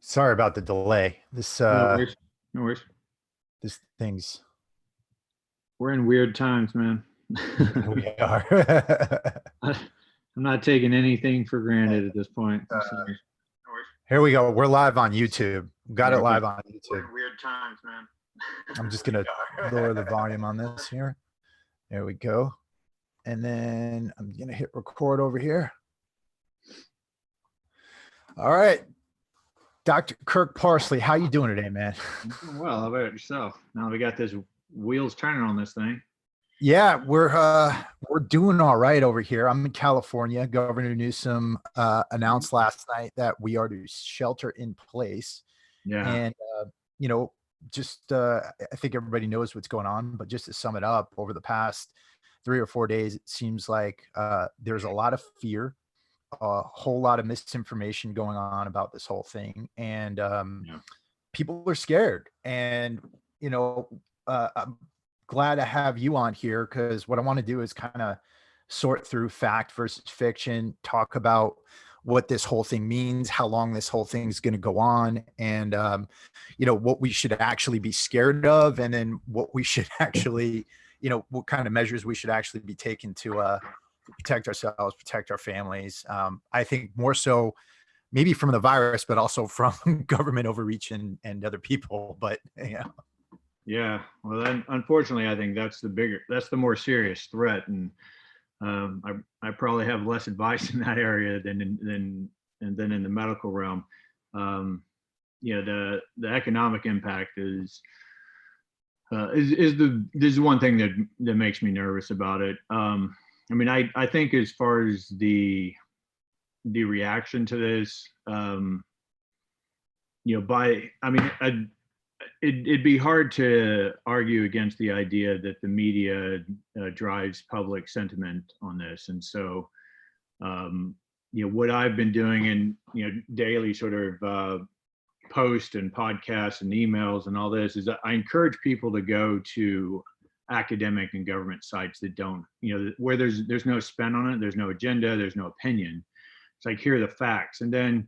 Sorry about the delay. No worries. No worries. This thing's We're in weird times, man. we are. I'm not taking anything for granted at this point. So, no worries. Here we go. We're live on YouTube. Got it Okay. live on We're YouTube. in weird times, man. I'm just gonna lower the volume on this here. There we go. And then I'm gonna hit record over here. All right. Dr. Kirk Parsley, how you doing today, man? I'm doing well. How about yourself? Now we got this wheels turning on this thing. Yeah, we're doing all right over here. I'm in California. Governor Newsom announced last night that we are to shelter in place. Yeah. And you know, just I think everybody knows what's going on, but just to sum it up, over the past 3 or 4 days, it seems like there's a lot of fear, a whole lot of misinformation going on about this whole thing, and Yeah. people are scared. And you know, I'm glad to have you on here because what I want to do is kind of sort through fact versus fiction, talk about what this whole thing means, how long this whole thing is going to go on, and what we should actually be scared of, and then what we should actually, what kind of measures we should actually be taking to protect ourselves, protect our families. I think more so maybe from the virus, but also from government overreach and other people. But Yeah. Well, then, unfortunately, I think that's the more serious threat, and I probably have less advice in that area than in the medical realm. The economic impact is this is one thing that makes me nervous about it. I mean, I think as far as the reaction to this, it'd be hard to argue against the idea that the media drives public sentiment on this. And so, what I've been doing in, daily sort of posts and podcasts and emails and all this is that I encourage people to go to academic and government sites that don't, where there's no spin on it, there's no agenda, there's no opinion. It's like, here are the facts. And then,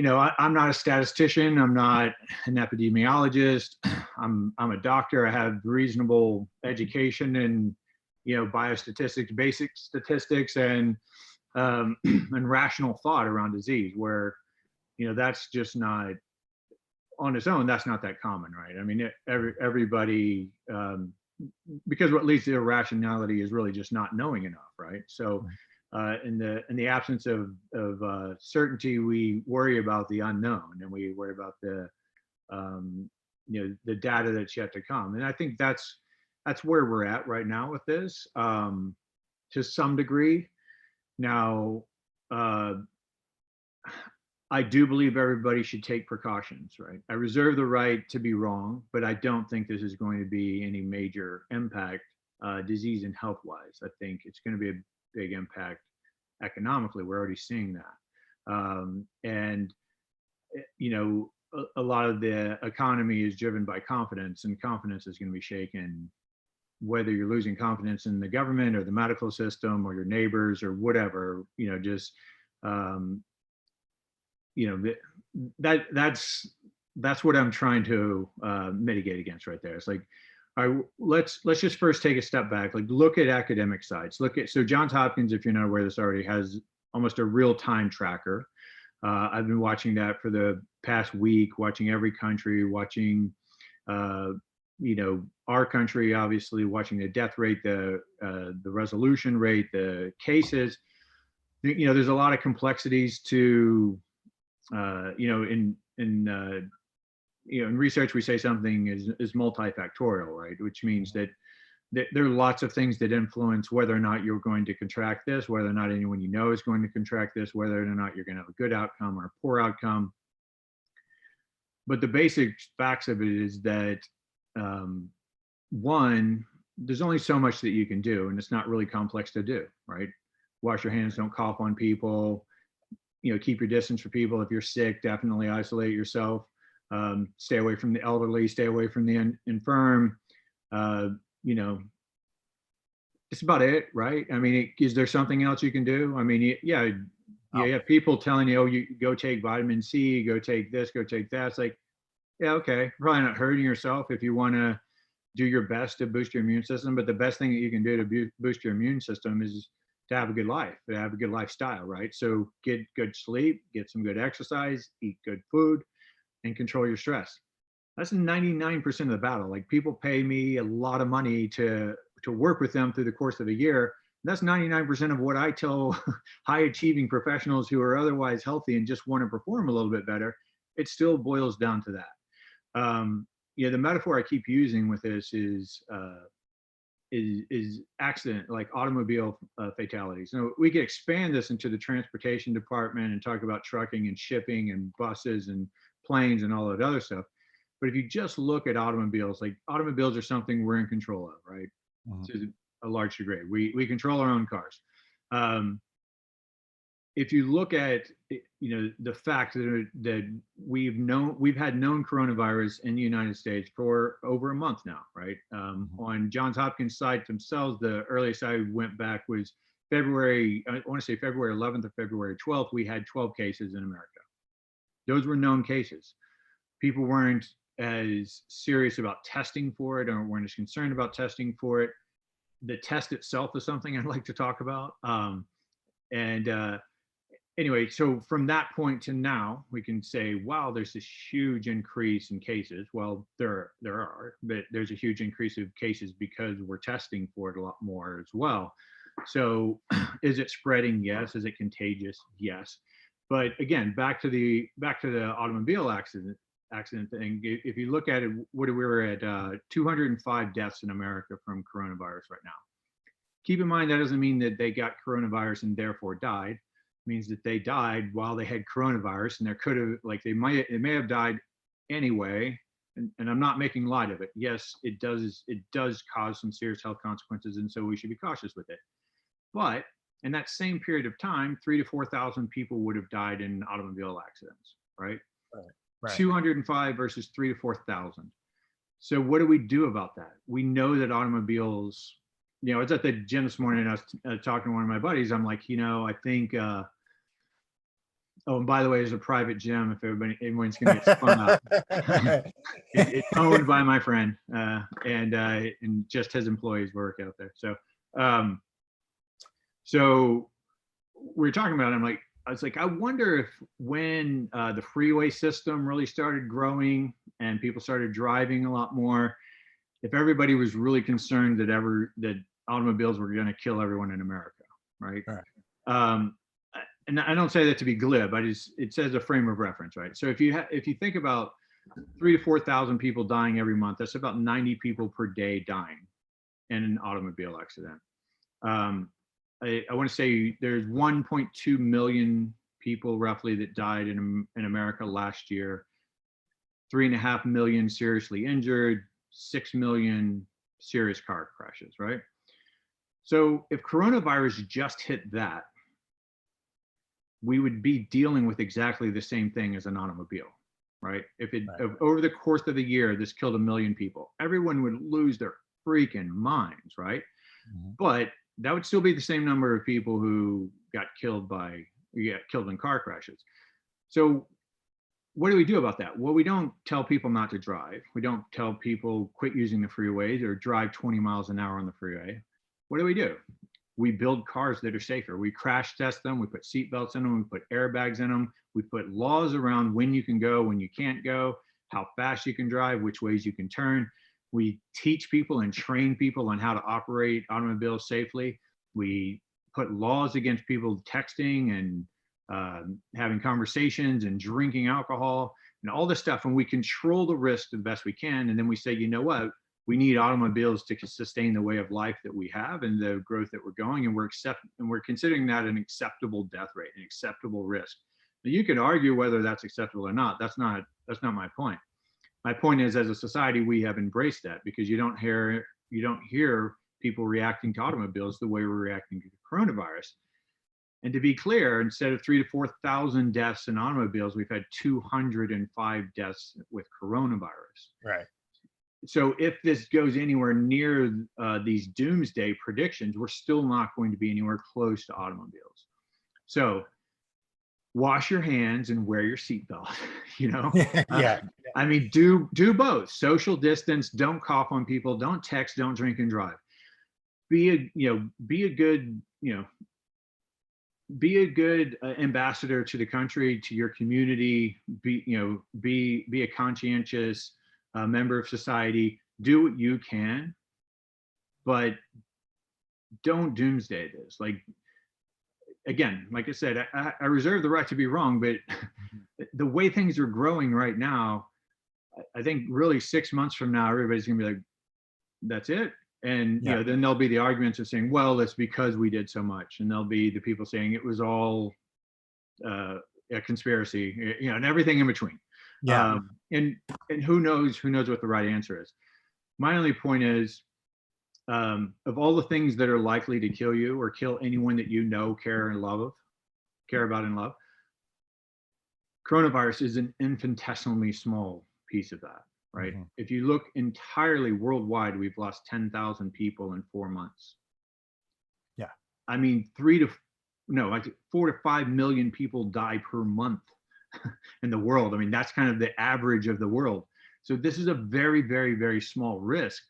I'm not a statistician. I'm not an epidemiologist. I'm a doctor. I have reasonable education in, biostatistics, basic statistics, and and rational thought around disease. Where, that's just not on its own. That's not that common, right? I mean, everybody, because what leads to irrationality is really just not knowing enough, right? So. In the absence of certainty, we worry about the unknown, and we worry about the the data that's yet to come. And I think that's where we're at right now with this, to some degree. Now, I do believe everybody should take precautions, right? I reserve the right to be wrong, but I don't think this is going to be any major impact, disease and health wise. I think it's going to be a big impact economically. We're already seeing that. And, a lot of the economy is driven by confidence, and confidence is going to be shaken, whether you're losing confidence in the government or the medical system or your neighbors or whatever, that's what I'm trying to mitigate against right there. It's like, all right, let's just first take a step back. Like, look at academic sites. So Johns Hopkins, if you're not aware of this already, has almost a real-time tracker. I've been watching that for the past week, watching every country, watching, our country, obviously, watching the death rate, the resolution rate, the cases. There's a lot of complexities to, in research, we say something is multifactorial, right? Which means that there are lots of things that influence whether or not you're going to contract this, whether or not anyone is going to contract this, whether or not you're going to have a good outcome or a poor outcome. But the basic facts of it is that, one, there's only so much that you can do, and it's not really complex to do, right? Wash your hands, don't cough on people, keep your distance for people. If you're sick, definitely isolate yourself. Stay away from the elderly, stay away from the infirm. It's about it, right? I mean, is there something else you can do? I mean, yeah, you have people telling you, oh, you go take vitamin C, go take this, go take that. It's like, yeah, okay, you're probably not hurting yourself if you want to do your best to boost your immune system. But the best thing that you can do to boost your immune system is to have a good life, to have a good lifestyle, right? So get good sleep, get some good exercise, eat good food, and control your stress. That's 99% of the battle. Like, people pay me a lot of money to work with them through the course of a year. That's 99% of what I tell high achieving professionals who are otherwise healthy and just want to perform a little bit better. It still boils down to that. The metaphor I keep using with this is accident, like automobile fatalities. So we could expand this into the transportation department and talk about trucking and shipping and buses and planes and all that other stuff. But if you just look at automobiles, like, automobiles are something we're in control of, right? To a large degree, we control our own cars. If you look at, the fact that we've had known coronavirus in the United States for over a month now, right? On Johns Hopkins site themselves, the earliest I went back was February, I want to say February 11th or February 12th, we had 12 cases in America. Those were known cases. People weren't as serious about testing for it, or weren't as concerned about testing for it. The test itself is something I'd like to talk about. Anyway, so from that point to now, we can say, wow, there's this huge increase in cases. Well, there are, but there's a huge increase of cases because we're testing for it a lot more as well. So is it spreading? Yes. Is it contagious? Yes. But again, back to the automobile accident thing. If you look at it, we were at 205 deaths in America from coronavirus right now. Keep in mind, that doesn't mean that they got coronavirus and therefore died. Means that they died while they had coronavirus, and there could have, like, they may have died anyway. And I'm not making light of it. Yes, it does cause some serious health consequences, and so we should be cautious with it. But in that same period of time, 3,000 to 4,000 people would have died in automobile accidents, right? Right. 205 versus 3,000 to 4,000. So what do we do about that? We know that automobiles, I was at the gym this morning and I was talking to one of my buddies. I'm like, I think, oh, and by the way, there's a private gym if everyone's going to get spun up. It's owned by my friend, and just his employees work out there. So we were talking about it. I was like, I wonder if when the freeway system really started growing and people started driving a lot more, if everybody was really concerned that automobiles were going to kill everyone in America, right? And I don't say that to be glib. It says a frame of reference, right? So if you think about 3,000 to 4,000 people dying every month, that's about 90 people per day dying in an automobile accident. I want to say there's 1.2 million people roughly that died in America last year. 3.5 million seriously injured, 6 million serious car crashes, right? So if coronavirus just hit that, we would be dealing with exactly the same thing as an automobile, right? If over the course of the year, this killed 1 million people, everyone would lose their freaking minds, right? But that would still be the same number of people who got killed in car crashes. So what do we do about that? Well, we don't tell people not to drive. We don't tell people quit using the freeways or drive 20 miles an hour on the freeway. What do? We build cars that are safer. We crash test them. We put seatbelts in them. We put airbags in them. We put laws around when you can go, when you can't go, how fast you can drive, which ways you can turn. We teach people and train people on how to operate automobiles safely. We put laws against people texting and having conversations and drinking alcohol and all this stuff. And we control the risk the best we can. And then we say, you know what? We need automobiles to sustain the way of life that we have and the growth that we're going. And we're considering that an acceptable death rate, an acceptable risk. Now, you can argue whether that's acceptable or not. That's not my point. My point is, as a society, we have embraced that because you don't hear people reacting to automobiles the way we're reacting to the coronavirus. And to be clear, instead of 3,000 to 4,000 deaths in automobiles, we've had 205 deaths with coronavirus. Right. So if this goes anywhere near these doomsday predictions, we're still not going to be anywhere close to automobiles. So wash your hands and wear your seatbelt. You know, uh, Yeah. I mean, do both. Social distance. Don't cough on people. Don't text. Don't drink and drive. Be a good, be a good ambassador to the country, to your community. Be a conscientious member of society. Do what you can, but don't doomsday this. Like, again, like I said, I reserve the right to be wrong, but the way things are growing right now, I think really 6 months from now, everybody's gonna be like, that's it. And Yeah. then there'll be the arguments of saying, well, it's because we did so much. And there'll be the people saying it was all a conspiracy, and everything in between. Yeah. And who knows what the right answer is. My only point is, of all the things that are likely to kill you or kill anyone that you know, care about and love, coronavirus is an infinitesimally small piece of that, right? Mm-hmm. If you look entirely worldwide, we've lost 10,000 people in 4 months. Yeah. I mean, 4 to 5 million people die per month in the world. I mean, that's kind of the average of the world. So this is a very, very, very small risk.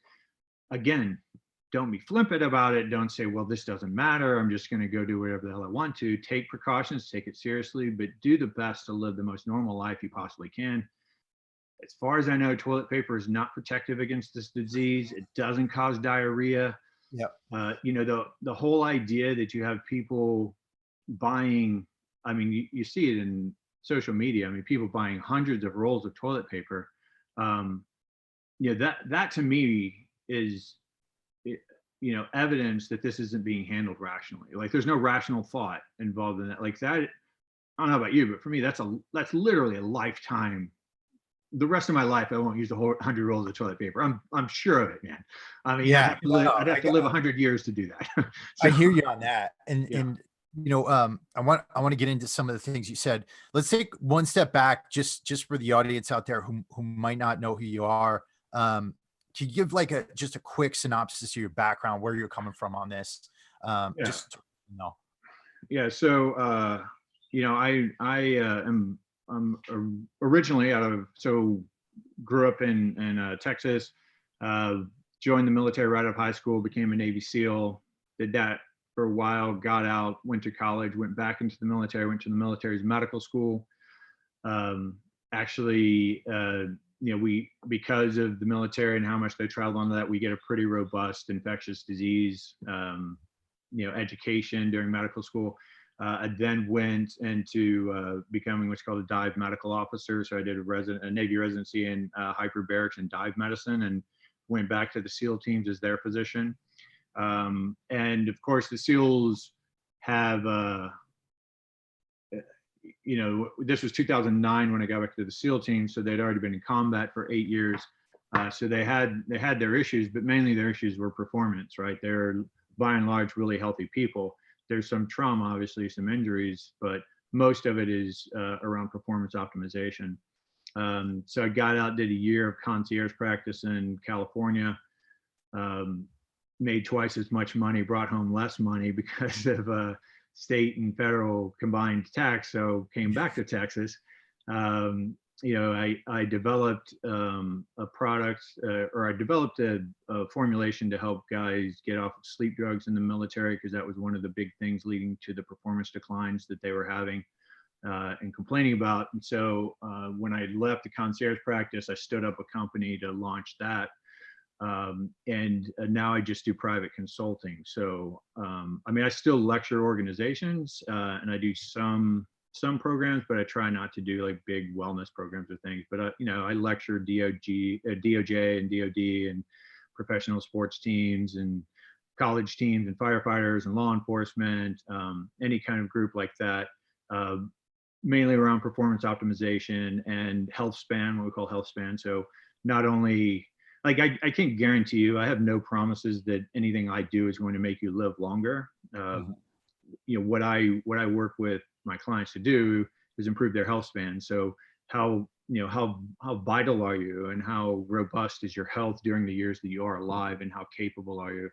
Again, don't be flippant about it. Don't say, well, this doesn't matter. I'm just going to go do whatever the hell I want to. Take precautions, take it seriously, but do the best to live the most normal life you possibly can. As far as I know, toilet paper is not protective against this disease. It doesn't cause diarrhea. Yeah. The whole idea that you have people buying, I mean, you see it in social media. I mean, people buying hundreds of rolls of toilet paper. That to me is, evidence that this isn't being handled rationally. Like, there's no rational thought involved in that. Like that, I don't know about you, but for me, that's literally a lifetime. The rest of my life, I won't use the whole 100 rolls of toilet paper. I'm sure of it, man. I mean, Yeah. I'd have to live 100 years to do that. I hear you on that. And Yeah. I want to get into some of the things you said. Let's take one step back, just for the audience out there who might not know who you are. Can you give like just a quick synopsis of your background, where you're coming from on this? Yeah. Just Yeah. So, I'm originally grew up in Texas, joined the military right out of high school, became a Navy SEAL, did that for a while, got out, went to college, went back into the military, went to the military's medical school. Actually, because of the military and how much they travel on that, we get a pretty robust infectious disease, education during medical school. I then went into becoming what's called a dive medical officer. So I did a Navy residency in hyperbarics and dive medicine, and went back to the SEAL teams as their physician. And of course, the SEALs have, this was 2009 when I got back to the SEAL team, so they'd already been in combat for 8 years. So they had their issues, but mainly their issues were performance, right? They're by and large really healthy people. There's some trauma, obviously, some injuries, but most of it is around performance optimization. So I got out, did a year of concierge practice in California, made twice as much money, brought home less money because of state and federal combined tax. So came back to Texas. I developed a product, or I developed a formulation to help guys get off of sleep drugs in the military, because that was one of the big things leading to the performance declines that they were having and complaining about. And so when I left the concierge practice, I stood up a company to launch that. And now I just do private consulting. So, I still lecture organizations and I do some programs, but I try not to do like big wellness programs or things. But, I lecture DOJ and DOD and professional sports teams and college teams and firefighters and law enforcement, any kind of group like that, mainly around performance optimization and health span, what we call health span. So not only, like, I can't guarantee you, I have no promises that anything I do is going to make you live longer. What I work with my clients to do is improve their health span. So how vital are you, and how robust is your health during the years that you are alive, and how capable are you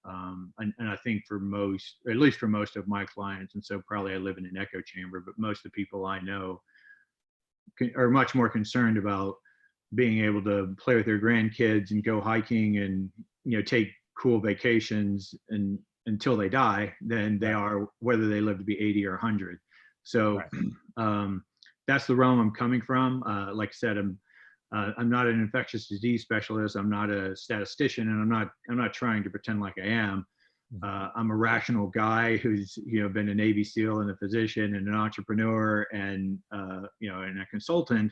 And I think for most, or at least for most of my clients, and so probably I live in an echo chamber, but most of the people I know are much more concerned about being able to play with their grandkids and go hiking and, take cool vacations and until they die than they are whether they live to be 80 or 100. So that's the realm I'm coming from. Like I said, I'm not an infectious disease specialist. I'm not a statistician, and I'm not trying to pretend like I am. I'm a rational guy who's been a Navy SEAL and a physician and an entrepreneur and and a consultant.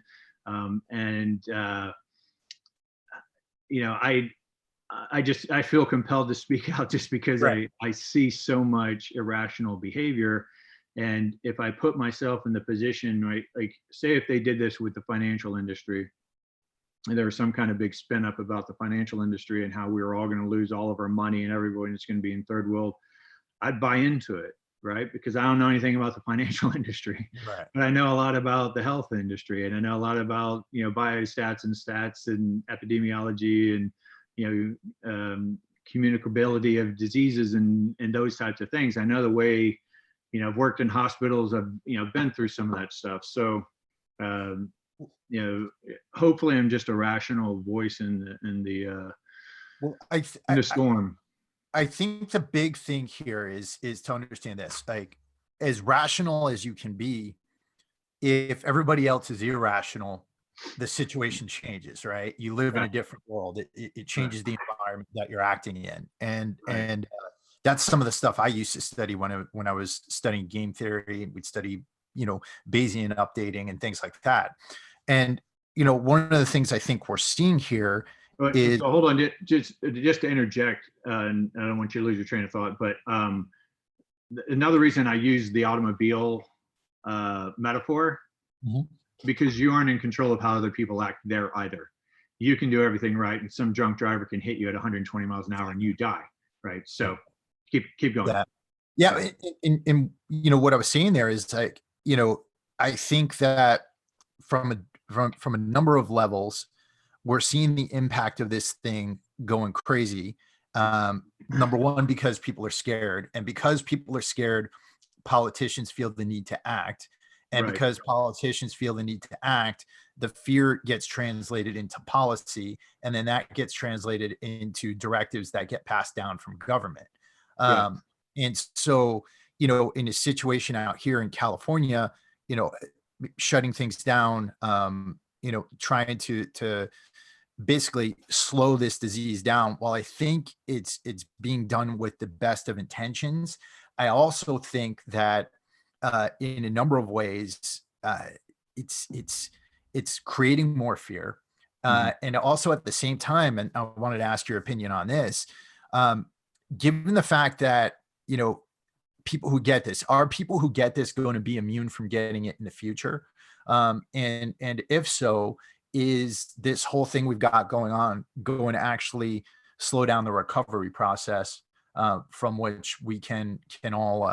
I feel compelled to speak out just because I see so much irrational behavior. And if I put myself in the position, right, like say if they did this with the financial industry, and there was some kind of big spin up about the financial industry and how we were all going to lose all of our money and everybody's going to be in third world, I'd buy into it, right? Because I don't know anything about the financial industry, but I know a lot about the health industry, and I know a lot about biostats and stats and epidemiology and communicability of diseases and those types of things. I know the way, I've worked in hospitals. I've been through some of that stuff. So hopefully I'm just a rational voice in the storm. I think the big thing here is to understand this, like, as rational as you can be, if everybody else is irrational, the situation changes, right? You live in a different world. It changes the environment that you're acting in. And that's some of the stuff I used to study when I was studying game theory, and we'd study, Bayesian updating and things like that. And, one of the things I think we're seeing here is— so hold on, just to interject, and I don't want you to lose your train of thought, but another reason I use the automobile metaphor, because you aren't in control of how other people act there either. You can do everything right, and some drunk driver can hit you at 120 miles an hour and you die, right? So keep going. Yeah. And what I was saying there is, like, I think that from a number of levels, we're seeing the impact of this thing going crazy. Number one, because people are scared, and because people are scared, politicians feel the need to act. And because politicians feel the need to act, the fear gets translated into policy, and then that gets translated into directives that get passed down from government. And so, in a situation out here in California, shutting things down, trying to basically slow this disease down, while I think it's being done with the best of intentions, I also think that in a number of ways, it's creating more fear. And also at the same time, and I wanted to ask your opinion on this, given the fact that, people who get this, are people who get this going to be immune from getting it in the future? And if so, is this whole thing we've got going on going to actually slow down the recovery process, from which we can all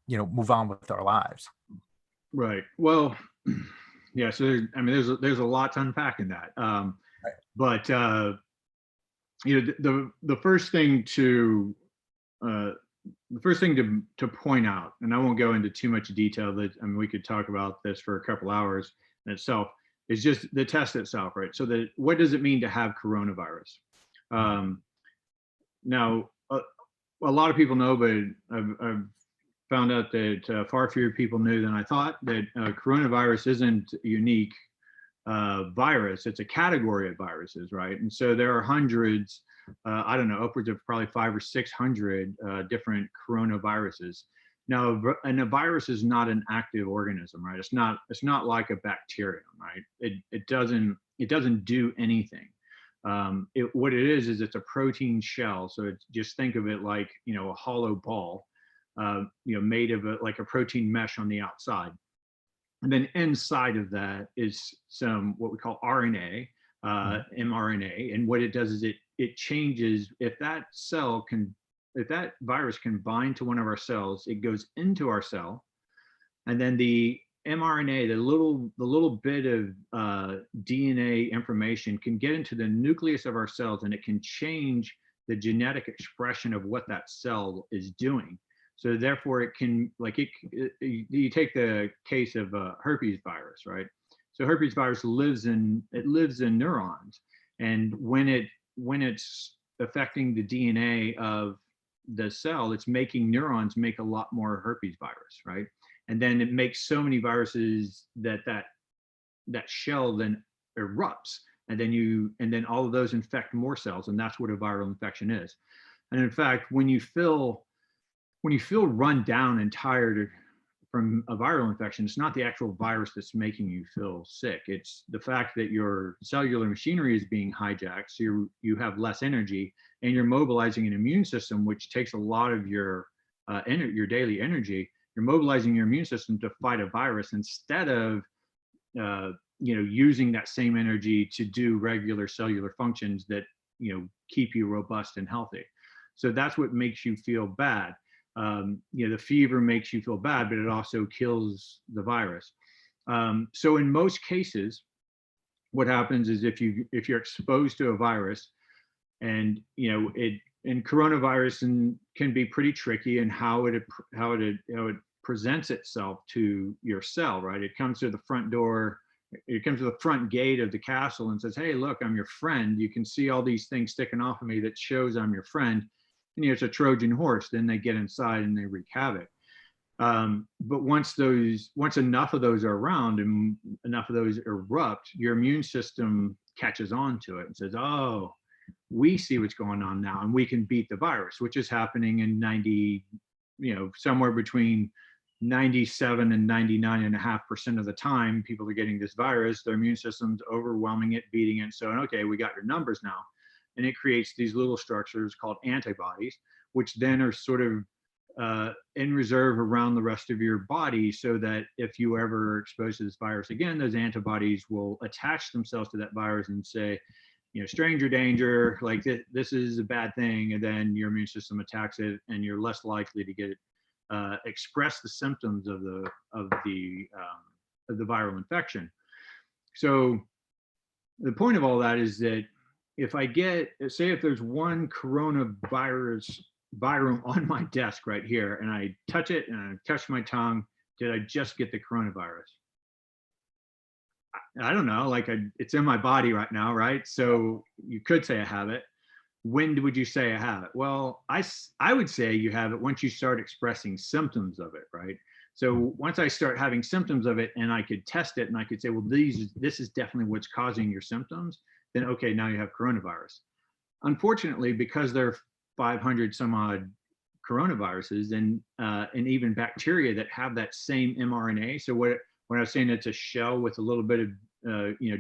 move on with our lives? Right. Well, yeah. So there's a lot to unpack in that. But the first thing to point out, and I won't go into too much detail, that we could talk about this for a couple hours in itself, is just the test itself, right? So what does it mean to have coronavirus? Now, a lot of people know, but I've found out that far fewer people knew than I thought, that coronavirus isn't a unique virus. It's a category of viruses, right? And so there are hundreds, I don't know, upwards of probably 500 or 600 different coronaviruses. Now, and a virus is not an active organism, right? It's not like a bacterium, right? It doesn't do anything. What it is it's a protein shell. So just think of it like, a hollow ball, made of like a protein mesh on the outside. And then inside of that is some what we call RNA, mRNA. And what it does is it changes, if that virus can bind to one of our cells, it goes into our cell, and then the mRNA, the little bit of DNA information, can get into the nucleus of our cells, and it can change the genetic expression of what that cell is doing. So therefore it can, like you take the case of herpes virus, right? So herpes virus lives in neurons. And when it's affecting the DNA of the cell, it's making neurons make a lot more herpes virus, right? And then it makes so many viruses that shell then erupts, and then all of those infect more cells, and that's what a viral infection is. And in fact, when you feel run down and tired from a viral infection, it's not the actual virus that's making you feel sick. It's the fact that your cellular machinery is being hijacked, so you have less energy, and you're mobilizing an immune system, which takes a lot of your daily energy. You're mobilizing your immune system to fight a virus instead of using that same energy to do regular cellular functions that keep you robust and healthy. So that's what makes you feel bad. The fever makes you feel bad, but it also kills the virus. So in most cases, what happens is if you're exposed to a virus, and and coronavirus can be pretty tricky in how it presents itself to your cell, right? It comes to the front door. It comes to the front gate of the castle and says, "Hey, look, I'm your friend. You can see all these things sticking off of me that shows I'm your friend." And it's a Trojan horse. Then they get inside and they wreak havoc. But once enough of those are around and enough of those erupt, your immune system catches on to it and says, "Oh, we see what's going on now, and we can beat the virus," which is happening in somewhere between 97 and 99.5% of the time. People are getting this virus, their immune system's overwhelming it, beating it, so okay, we got your numbers now. And it creates these little structures called antibodies, which then are sort of in reserve around the rest of your body, so that if you ever exposed to this virus again, those antibodies will attach themselves to that virus and say, stranger danger, like this is a bad thing, and then your immune system attacks it, and you're less likely to get express the symptoms of the viral infection. So the point of all that is that if there's one coronavirus virum on my desk right here, and I touch it and I touch my tongue, did I just get the coronavirus? I don't know, it's in my body right now, right? So you could say I have it. When would you say I have it? Well, I would say you have it once you start expressing symptoms of it, right? So once I start having symptoms of it and I could test it and I could say, well, this is definitely what's causing your symptoms, then okay, now you have coronavirus. Unfortunately, because there are 500 some odd coronaviruses and even bacteria that have that same mRNA. So when I was saying it's a shell with a little bit of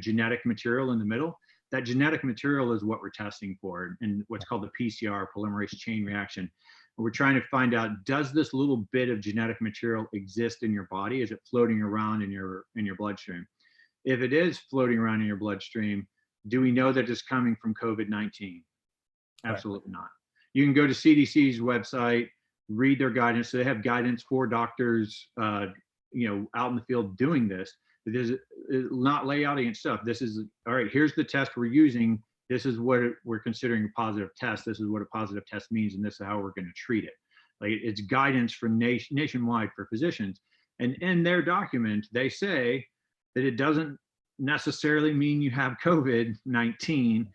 genetic material in the middle, that genetic material is what we're testing for, and what's called the PCR, polymerase chain reaction. We're trying to find out, does this little bit of genetic material exist in your body? Is it floating around in your bloodstream? If it is floating around in your bloodstream, do we know that it's coming from COVID-19? Absolutely not. You can go to CDC's website, read their guidance. So they have guidance for doctors, out in the field doing this. It is not lay out against stuff. This is, all right, here's the test we're using. This is what we're considering a positive test. This is what a positive test means, and this is how we're going to treat it. Like, it's guidance for nationwide for physicians. And in their document, they say that it doesn't necessarily mean you have COVID-19.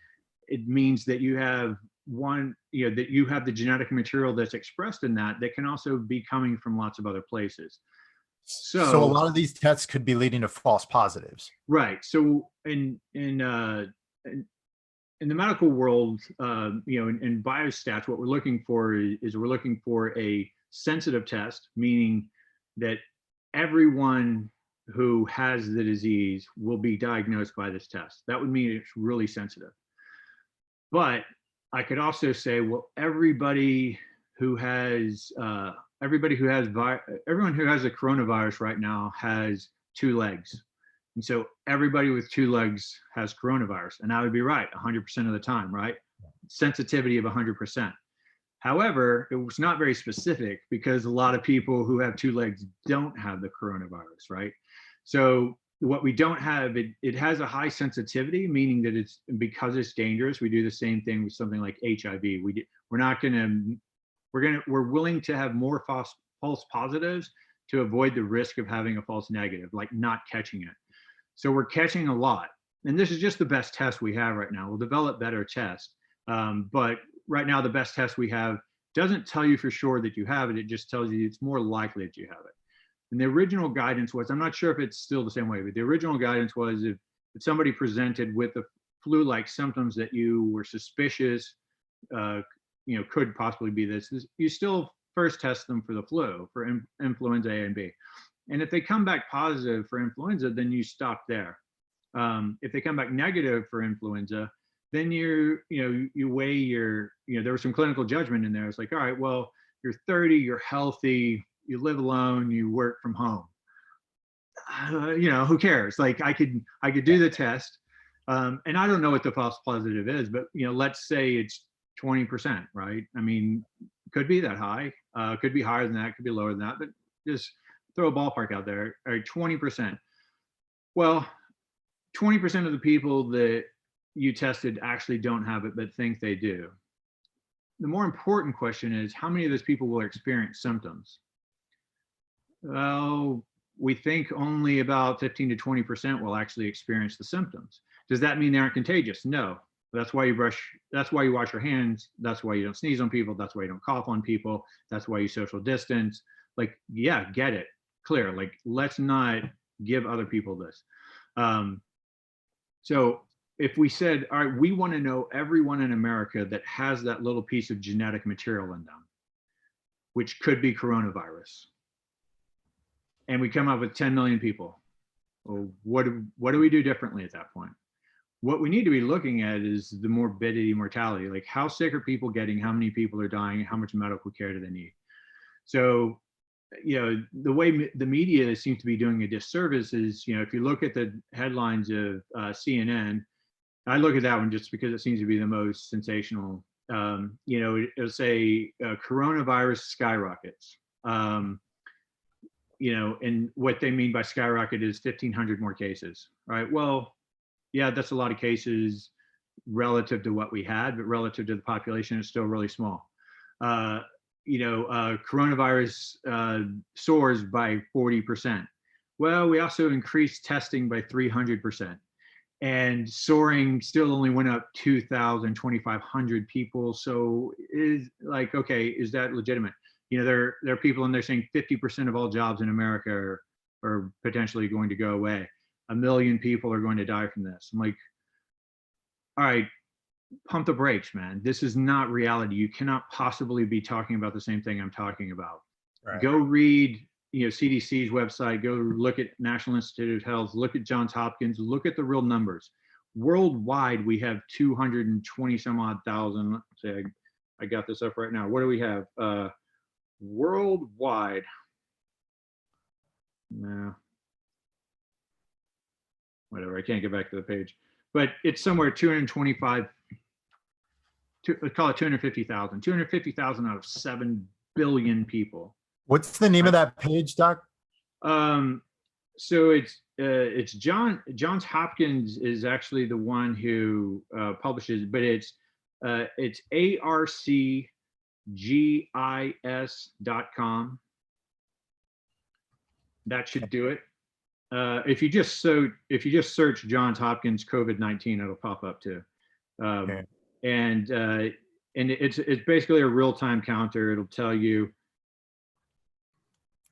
It means that you have that you have the genetic material that's expressed in that can also be coming from lots of other places. So a lot of these tests could be leading to false positives. Right. So in the medical world, in biostats, what we're looking for is we're looking for a sensitive test, meaning that everyone who has the disease will be diagnosed by this test. That would mean it's really sensitive. But I could also say, well, everyone who has a coronavirus right now has 2 legs. And so everybody with 2 legs has coronavirus. And I would be right 100% of the time, right? Sensitivity of 100%. However, it was not very specific, because a lot of people who have 2 legs don't have the coronavirus, right? So what we don't have, it has a high sensitivity, meaning that it's, because it's dangerous, we do the same thing with something like HIV. We're not gonna, we're willing to have more false positives to avoid the risk of having a false negative, like not catching it. So we're catching a lot. And this is just the best test we have right now. We'll develop better tests. But right now, the best test we have doesn't tell you for sure that you have it. It just tells you it's more likely that you have it. And the original guidance was, I'm not sure if it's still the same way, but the original guidance was if somebody presented with the flu-like symptoms that you were suspicious, could possibly be this, you still first test them for the flu, for influenza A and B. And if they come back positive for influenza, then you stop there. If they come back negative for influenza, then you weigh your, there was some clinical judgment in there. It's like, all right, well, you're 30, you're healthy, you live alone, you work from home. Who cares? Like I could do the test. And I don't know what the false positive is, but let's say it's 20%, right? I mean, could be that high, could be higher than that, could be lower than that, but just throw a ballpark out there. All right, 20%. Well, 20% of the people that you tested actually don't have it, but think they do. The more important question is, how many of those people will experience symptoms? Well, we think only about 15 to 20% will actually experience the symptoms. Does that mean they aren't contagious? No. That's why you wash your hands. That's why you don't sneeze on people. That's why you don't cough on people. That's why you social distance. Like, yeah, get it, clear. Like, let's not give other people this. So if we said, all right, we want to know everyone in America that has that little piece of genetic material in them, which could be coronavirus, and we come up with 10 million people, well, what do we do differently at that point? What we need to be looking at is the morbidity, mortality, like how sick are people getting, how many people are dying, how much medical care do they need? So, the way the media seems to be doing a disservice is, if you look at the headlines of CNN, I look at that one just because it seems to be the most sensational. It'll say coronavirus skyrockets. And what they mean by skyrocket is 1,500 more cases, right? Well, yeah, that's a lot of cases relative to what we had, but relative to the population, it's still really small. Coronavirus soars by 40%. Well, we also increased testing by 300%. And soaring still only went up 2,000, 2,500 people. So is like, okay, is that legitimate? There are people in there saying 50% of all jobs in America are potentially going to go away. 1 million people are going to die from this. I'm like, all right, pump the brakes, man. This is not reality. You cannot possibly be talking about the same thing I'm talking about. Right. Go read, CDC's website, go look at National Institute of Health, look at Johns Hopkins, look at the real numbers. Worldwide, we have 220 some odd thousand. Let's say I got this up right now. What do we have? Worldwide. No. Whatever, I can't get back to the page. But it's somewhere 225, call it 250,000. 250,000 out of 7 billion people. What's the name of that page, Doc? So it's Johns Hopkins is actually the one who publishes, but it's arcgis.com. That should do it. If you just search Johns Hopkins COVID-19, it'll pop up too. Okay. And it's basically a real-time counter. It'll tell you.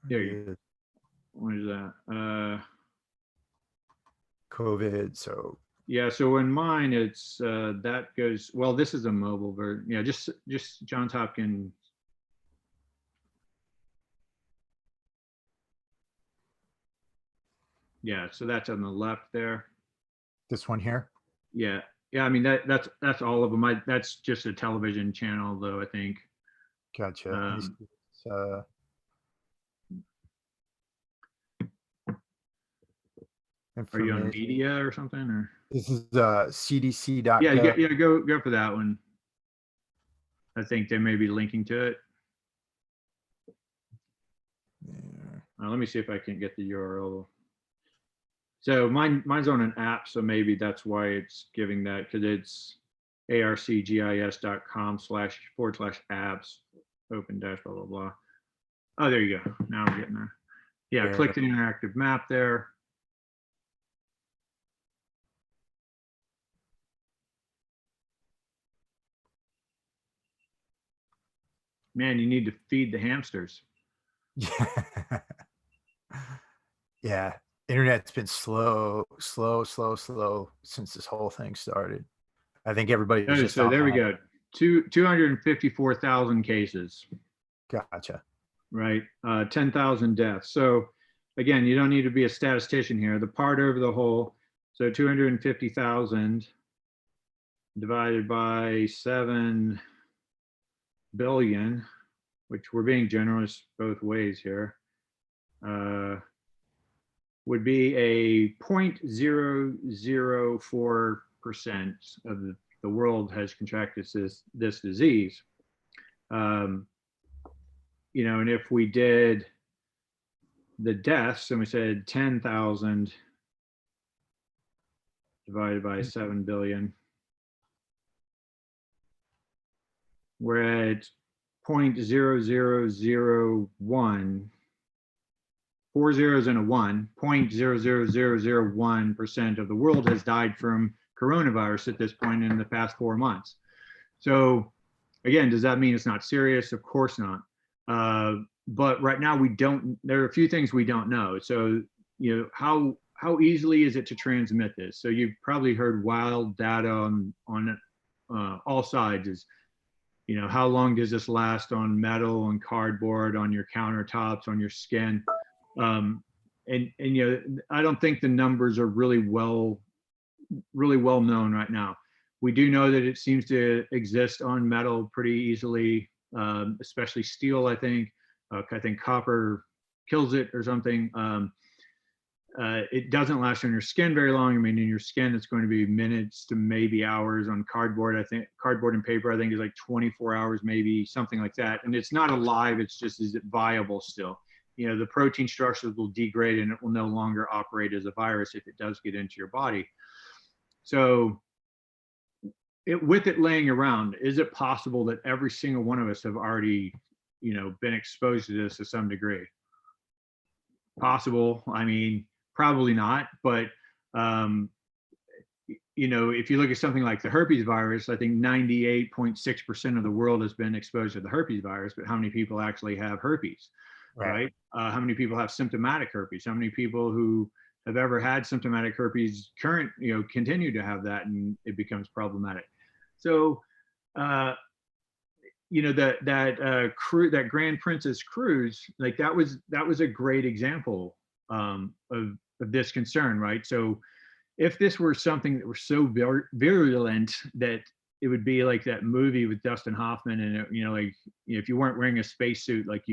There you go. What is that? COVID. So yeah. So in mine, it's that goes. Well, this is a mobile version. Yeah. Just Johns Hopkins. Yeah. So that's on the left there. This one here. Yeah. Yeah. I mean that's all of them. That's just a television channel, though. I think. Gotcha. Are you on media or something? Or this is CDC.gov. Yeah, go for that one. I think they may be linking to it. Yeah. Let me see if I can get the URL. So mine's on an app, so maybe that's why it's giving that, because it's arcgis.com//apps open dash blah blah blah. Oh, there you go. Now I'm getting there. Yeah, Yeah. click the interactive map there. Man, you need to feed the hamsters. Yeah. Yeah. Internet's been slow since this whole thing started. I think everybody's Oh, just so on there we that. go. 254,000 cases, Gotcha. right? 10,000 deaths. So again, you don't need to be a statistician here. The part over the whole, so 250,000 divided by 7 billion, which we're being generous both ways here, would be a 0.004% of the world has contracted this disease. And if we did the deaths and we said 10,000 divided by 7 billion, we're at 0.0001, 4 zeros and a 1, 0.00001% of the world has died from coronavirus at this point in the past 4 months. So again, does that mean it's not serious? Of course not. But right now there are a few things we don't know. So, how easily is it to transmit this? So you've probably heard wild data on all sides is, how long does this last on metal, on cardboard, on your countertops, on your skin? And I don't think the numbers are really well known right now. We do know that it seems to exist on metal pretty easily, especially steel. I think copper kills it or something. It doesn't last on your skin very long. I mean, in your skin, it's going to be minutes to maybe hours. On cardboard, I think cardboard and paper, I think is like 24 hours, maybe something like that. And it's not alive. It's just, is it viable still? The protein structures will degrade and it will no longer operate as a virus if it does get into your body. So with it laying around, is it possible that every single one of us have already, been exposed to this to some degree? Possible. I mean, probably not, but if you look at something like the herpes virus, I think 98.6% of the world has been exposed to the herpes virus, but how many people actually have herpes, right? How many people have symptomatic herpes? How many people who have ever had symptomatic herpes continue to have that, and it becomes problematic. So, that Grand Princess cruise, like that was a great example of this concern, right? So if this were something that were so virulent that it would be like that movie with Dustin Hoffman, and if you weren't wearing a spacesuit, like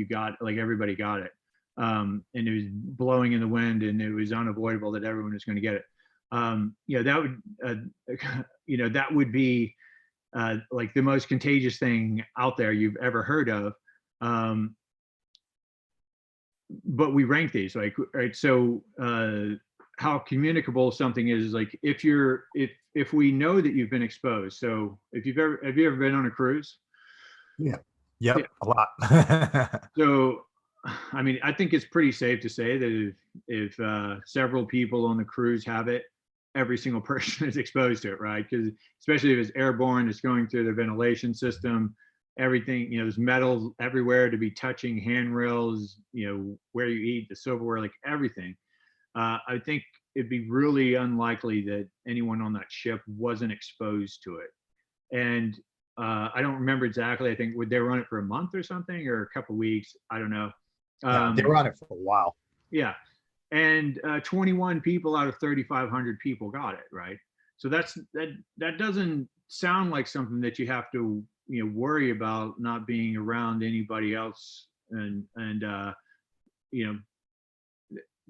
everybody got it, and it was blowing in the wind, and it was unavoidable that everyone was going to get it. That would be like the most contagious thing out there you've ever heard of. But we rank these, like, right? So how communicable something is like if we know that you've been exposed. So have you ever been on a cruise? Yeah. Yep. Yeah. A lot. So, I mean, I think it's pretty safe to say that if several people on the cruise have it, every single person is exposed to it, right? Because especially if it's airborne, it's going through the ventilation system, everything, there's metal everywhere to be touching, handrails, where you eat, the silverware, like everything. I think it'd be really unlikely that anyone on that ship wasn't exposed to it. And I don't remember exactly. I think they were on it for a month or something, or a couple of weeks. I don't know. Yeah, they were on it for a while. Yeah. And 21 people out of 3,500 people got it, right? So that doesn't sound like something that you have to worry about not being around anybody else. And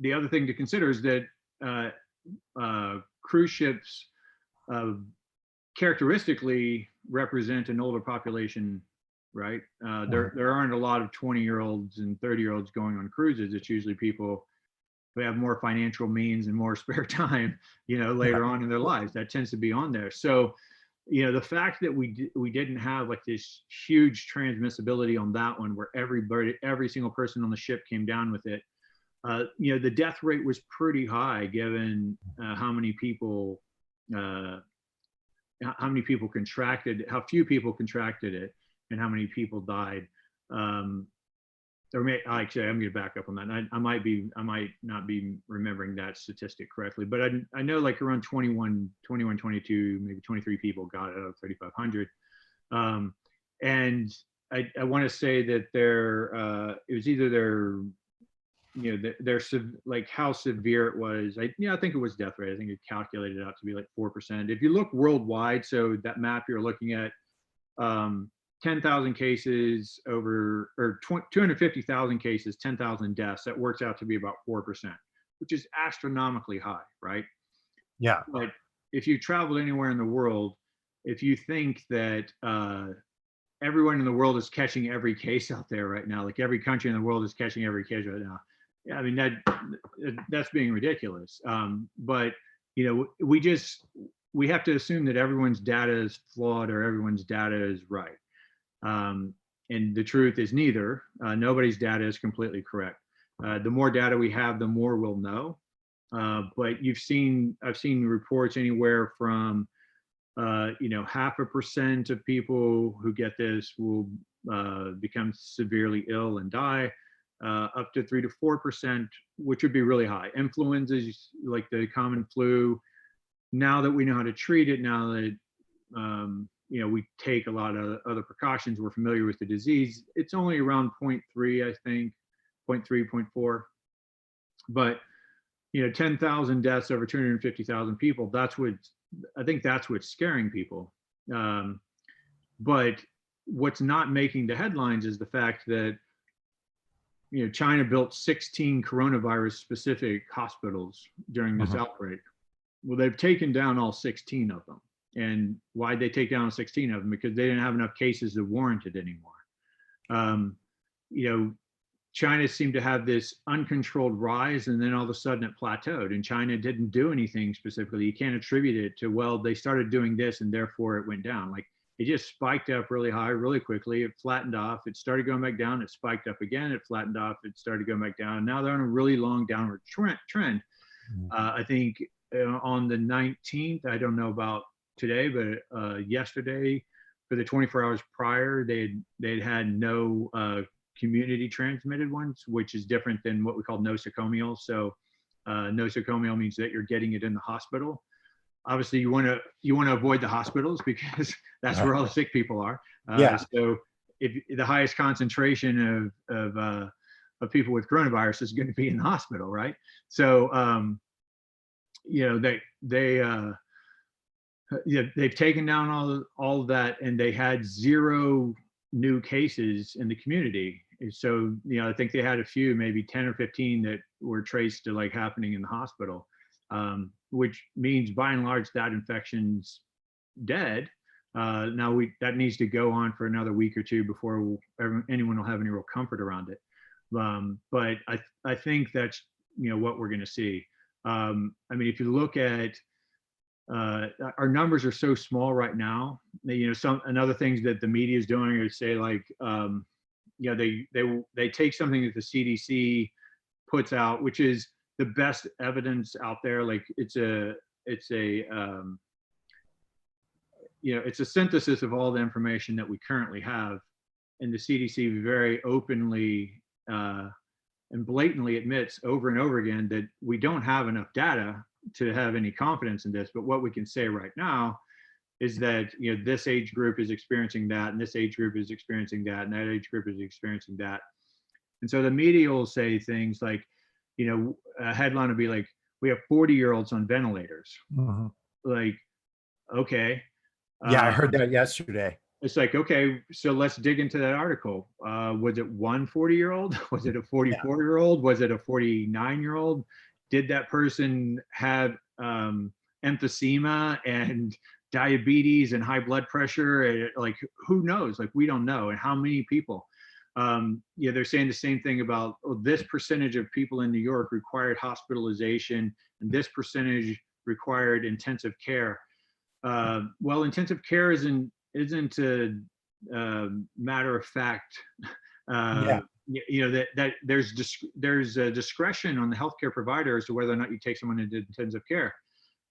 the other thing to consider is that cruise ships characteristically represent an older population, right? There aren't a lot of 20-year-olds and 30-year-olds going on cruises. It's usually people who have more financial means and more spare time, Yeah. later on in their lives. That tends to be on there. So, the fact that we didn't have like this huge transmissibility on that one, where every single person on the ship came down with it. The death rate was pretty high given how many people contracted, how few people contracted it, and how many people died. Actually, I'm going to back up on that. I might not be remembering that statistic correctly, but I know like around 21, 22, maybe 23 people got it out of 3,500. And I want to say that it was either like how severe it was. I think it was death rate. I think it calculated out to be like 4%. If you look worldwide, so that map you're looking at, 10,000 cases over, or 250,000 cases, 10,000 deaths, that works out to be about 4%, which is astronomically high, right? Yeah. But if you traveled anywhere in the world, if you think that everyone in the world is catching every case out there right now, like every country in the world is catching every case right now, yeah, I mean, that's being ridiculous. But we have to assume that everyone's data is flawed or everyone's data is right. And the truth is neither. Nobody's data is completely correct. The more data we have, the more we'll know. But I've seen reports anywhere from 0.5% of people who get this will become severely ill and die, up to 3 to 4%, which would be really high. Influenza, like the common flu, now that we know how to treat it, now that we take a lot of other precautions, we're familiar with the disease, it's only around 0.3, I think, 0.3, 0.4. But 10,000 deaths over 250,000 people, I think that's what's scaring people. But what's not making the headlines is the fact that China built 16 coronavirus specific hospitals during this outbreak. Well, they've taken down all 16 of them. And why'd they take down 16 of them? Because they didn't have enough cases to warrant it anymore. China seemed to have this uncontrolled rise, and then all of a sudden it plateaued, and China didn't do anything specifically. You can't attribute it to, well, they started doing this and therefore it went down. Like, it just spiked up really high, really quickly. It flattened off. It started going back down. It spiked up again. It flattened off. It started going back down. And now they're on a really long downward trend. I think on the 19th, I don't know about today, but yesterday, for the 24 hours prior, they'd had no community transmitted ones, which is different than what we call nosocomial. So nosocomial means that you're getting it in the hospital. Obviously, you want to avoid the hospitals because that's where all the sick people are. So if the highest concentration of people with coronavirus is going to be in the hospital, right? So they've taken down all of that, and they had 0 new cases in the community. So I think they had a few, maybe 10 or 15, that were traced to like happening in the hospital, which means by and large that infection's dead. Now that needs to go on for another week or two before anyone will have any real comfort around it. But I think that's what we're going to see. I mean, if you look at our numbers are so small right now. Another things that the media is doing is say like, they take something that the CDC puts out, which is the best evidence out there. Like it's a synthesis of all the information that we currently have, and the CDC very openly and blatantly admits over and over again that we don't have enough data to have any confidence in this. But what we can say right now is that this age group is experiencing that, and this age group is experiencing that, and that age group is experiencing that. And so the media will say things like, a headline will be like, we have 40-year-olds on ventilators. Like, okay. Yeah, I heard that yesterday. It's like, okay, so let's dig into that article. Was it one 40-year-old? Was it a 44-year-old? Was it a 49-year-old? Did that person have emphysema and diabetes and high blood pressure? Like, who knows? Like, we don't know. And how many people? Yeah, they're saying the same thing about, oh, this percentage of people in New York required hospitalization, and this percentage required intensive care. Well, intensive care isn't a matter of fact. Yeah. That there's a discretion on the healthcare provider as to whether or not you take someone into intensive care.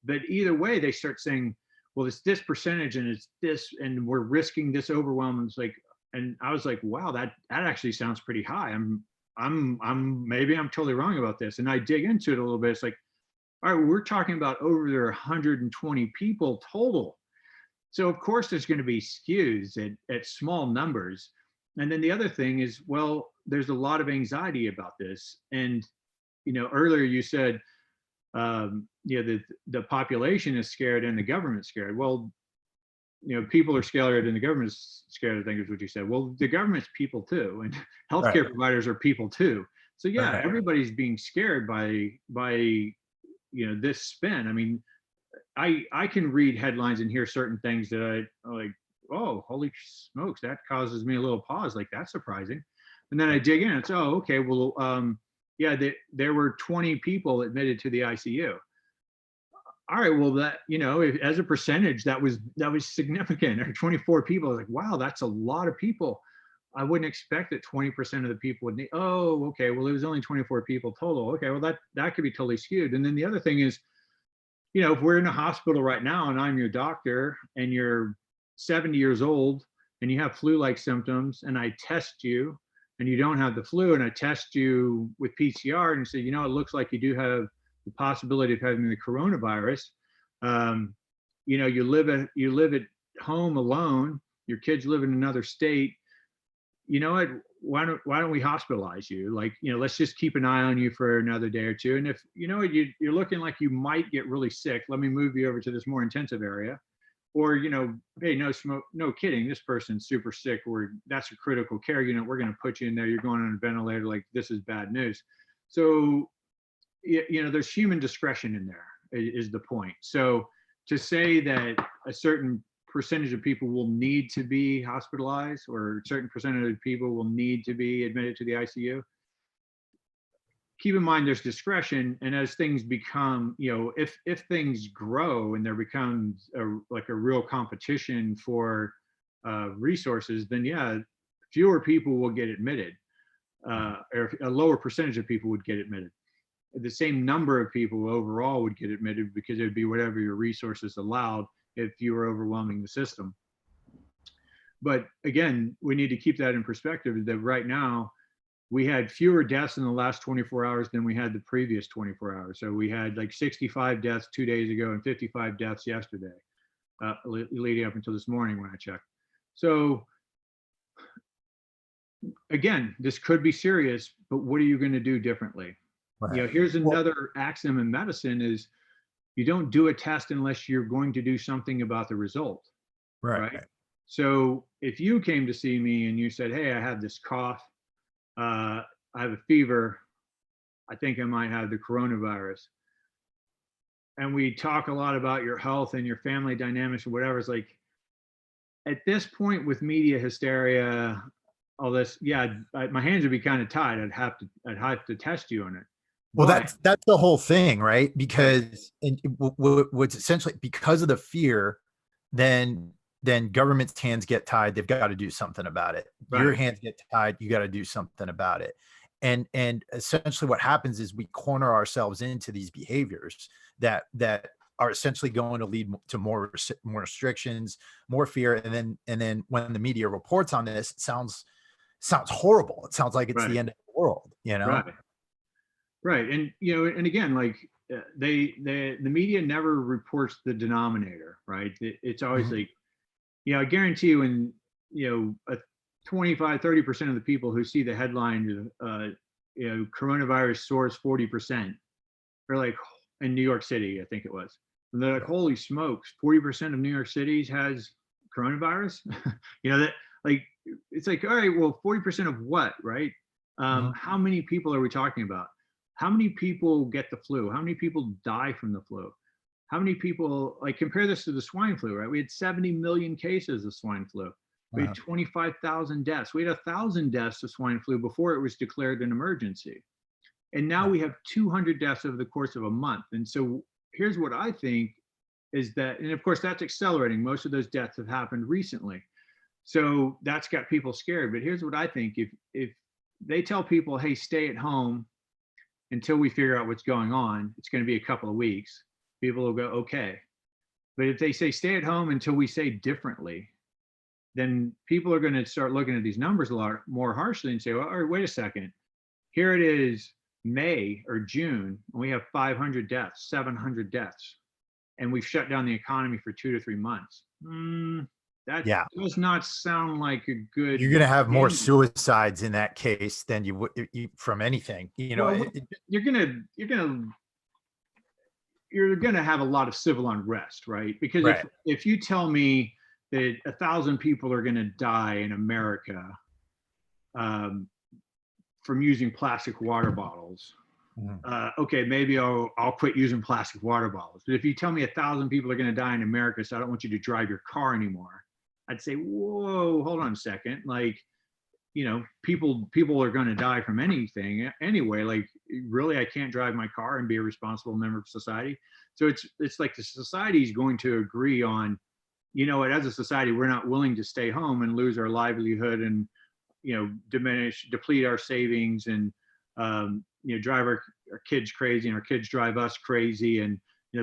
But either way, they start saying, well, it's this percentage and it's this, and we're risking this overwhelm. And it's like, and I was like, wow, that actually sounds pretty high. Maybe I'm totally wrong about this. And I dig into it a little bit. It's like, all right, we're talking about over there 120 people total. So of course there's going to be skews at small numbers. And then the other thing is, well, there's a lot of anxiety about this. And, earlier you said, the population is scared and the government's scared. Well, people are scared and the government's scared, I think is what you said. Well, the government's people too, and healthcare providers are people too. So yeah, everybody's being scared by this spin. I mean, I can read headlines and hear certain things that I like, oh, holy smokes, that causes me a little pause. Like, that's surprising. And then I dig in. It's, oh, okay, well, yeah, there were 20 people admitted to the ICU. All right, well, that, as a percentage, that was significant. Or 24 people. I was like, wow, that's a lot of people. I wouldn't expect that 20% of the people would need. Oh, okay, well, it was only 24 people total. Okay, well, that could be totally skewed. And then the other thing is, if we're in a hospital right now and I'm your doctor and you're 70 years old and you have flu-like symptoms and I test you and you don't have the flu and I test you with PCR and say, it looks like you do have the possibility of having the coronavirus. You live at home alone, your kids live in another state. You know what, why don't we hospitalize you? Like, let's just keep an eye on you for another day or two. And if you're looking like you might get really sick, let me move you over to this more intensive area. Or, hey, no kidding, this person's super sick, or that's a critical care unit, we're going to put you in there, you're going on a ventilator, like, this is bad news. So, there's human discretion in there, is the point. So to say that a certain percentage of people will need to be hospitalized or a certain percentage of people will need to be admitted to the ICU, keep in mind there's discretion. And as things become, if things grow and there becomes a real competition for resources, then yeah, fewer people will get admitted, or a lower percentage of people would get admitted. The same number of people overall would get admitted because it would be whatever your resources allowed if you were overwhelming the system. But again, we need to keep that in perspective, that right now we had fewer deaths in the last 24 hours than we had the previous 24 hours. So we had like 65 deaths 2 days ago and 55 deaths yesterday, leading up until this morning when I checked. So again, this could be serious, but what are you going to do differently? Right. Here's another axiom in medicine is you don't do a test unless you're going to do something about the result. Right. So if you came to see me and you said, hey, I have this cough, I have a fever, I think I might have the coronavirus, and we talk a lot about your health and your family dynamics or whatever, it's like, at this point with media hysteria, all this, yeah, my hands would be kind of tied. I'd have to test you on it. Well, that's the whole thing, right? Because what's essentially, because of the fear, then government's hands get tied. They've got to do something about it. Right. Your hands get tied. You got to do something about it. And essentially what happens is we corner ourselves into these behaviors that are essentially going to lead to more restrictions, more fear. And then when the media reports on this, it sounds horrible. It sounds like it's the end of the world, Right. And, and again, like the media never reports the denominator, right? It's always like, I guarantee you when, 25, 30% of the people who see the headline, coronavirus soars 40%, or like in New York City, I think it was. And they're like, holy smokes, 40% of New York City has coronavirus. That, like, it's like, all right, well, 40% of what, right? How many people are we talking about? How many people get the flu? How many people die from the flu? How many people, like, compare this to the swine flu, right? We had 70 million cases of swine flu. We had Uh-huh. 25,000 deaths. We had 1,000 deaths of swine flu before it was declared an emergency. And now Yeah. we have 200 deaths over the course of a month. And so here's what I think is that, and of course that's accelerating. Most of those deaths have happened recently. So that's got people scared. But here's what I think. If they tell people, hey, stay at home until we figure out what's going on, it's going to be a couple of weeks, people will go, okay. But if they say stay at home until we say differently, then people are going to start looking at these numbers a lot more harshly and say, well, all right, wait a second. Here it is May or June, and we have 500 deaths, 700 deaths, and we've shut down the economy for 2 to 3 months. That Yeah. does not sound like a You're good going to have more game. suicides in that case than you would from anything, Well, you're gonna have a lot of civil unrest, right? Because if right. if you tell me that 1,000 people are gonna die in America um, from using plastic water bottles, Mhm. okay, maybe I'll quit using plastic water bottles. But if you tell me 1,000 people are gonna die in America, so I don't want you to drive your car anymore, I'd say, whoa, hold on a second, like people are going to die from anything anyway. Like, really, I can't drive my car and be a responsible member of society. So it's like the society is going to agree on, as a society, we're not willing to stay home and lose our livelihood and deplete our savings and drive our kids crazy and our kids drive us crazy and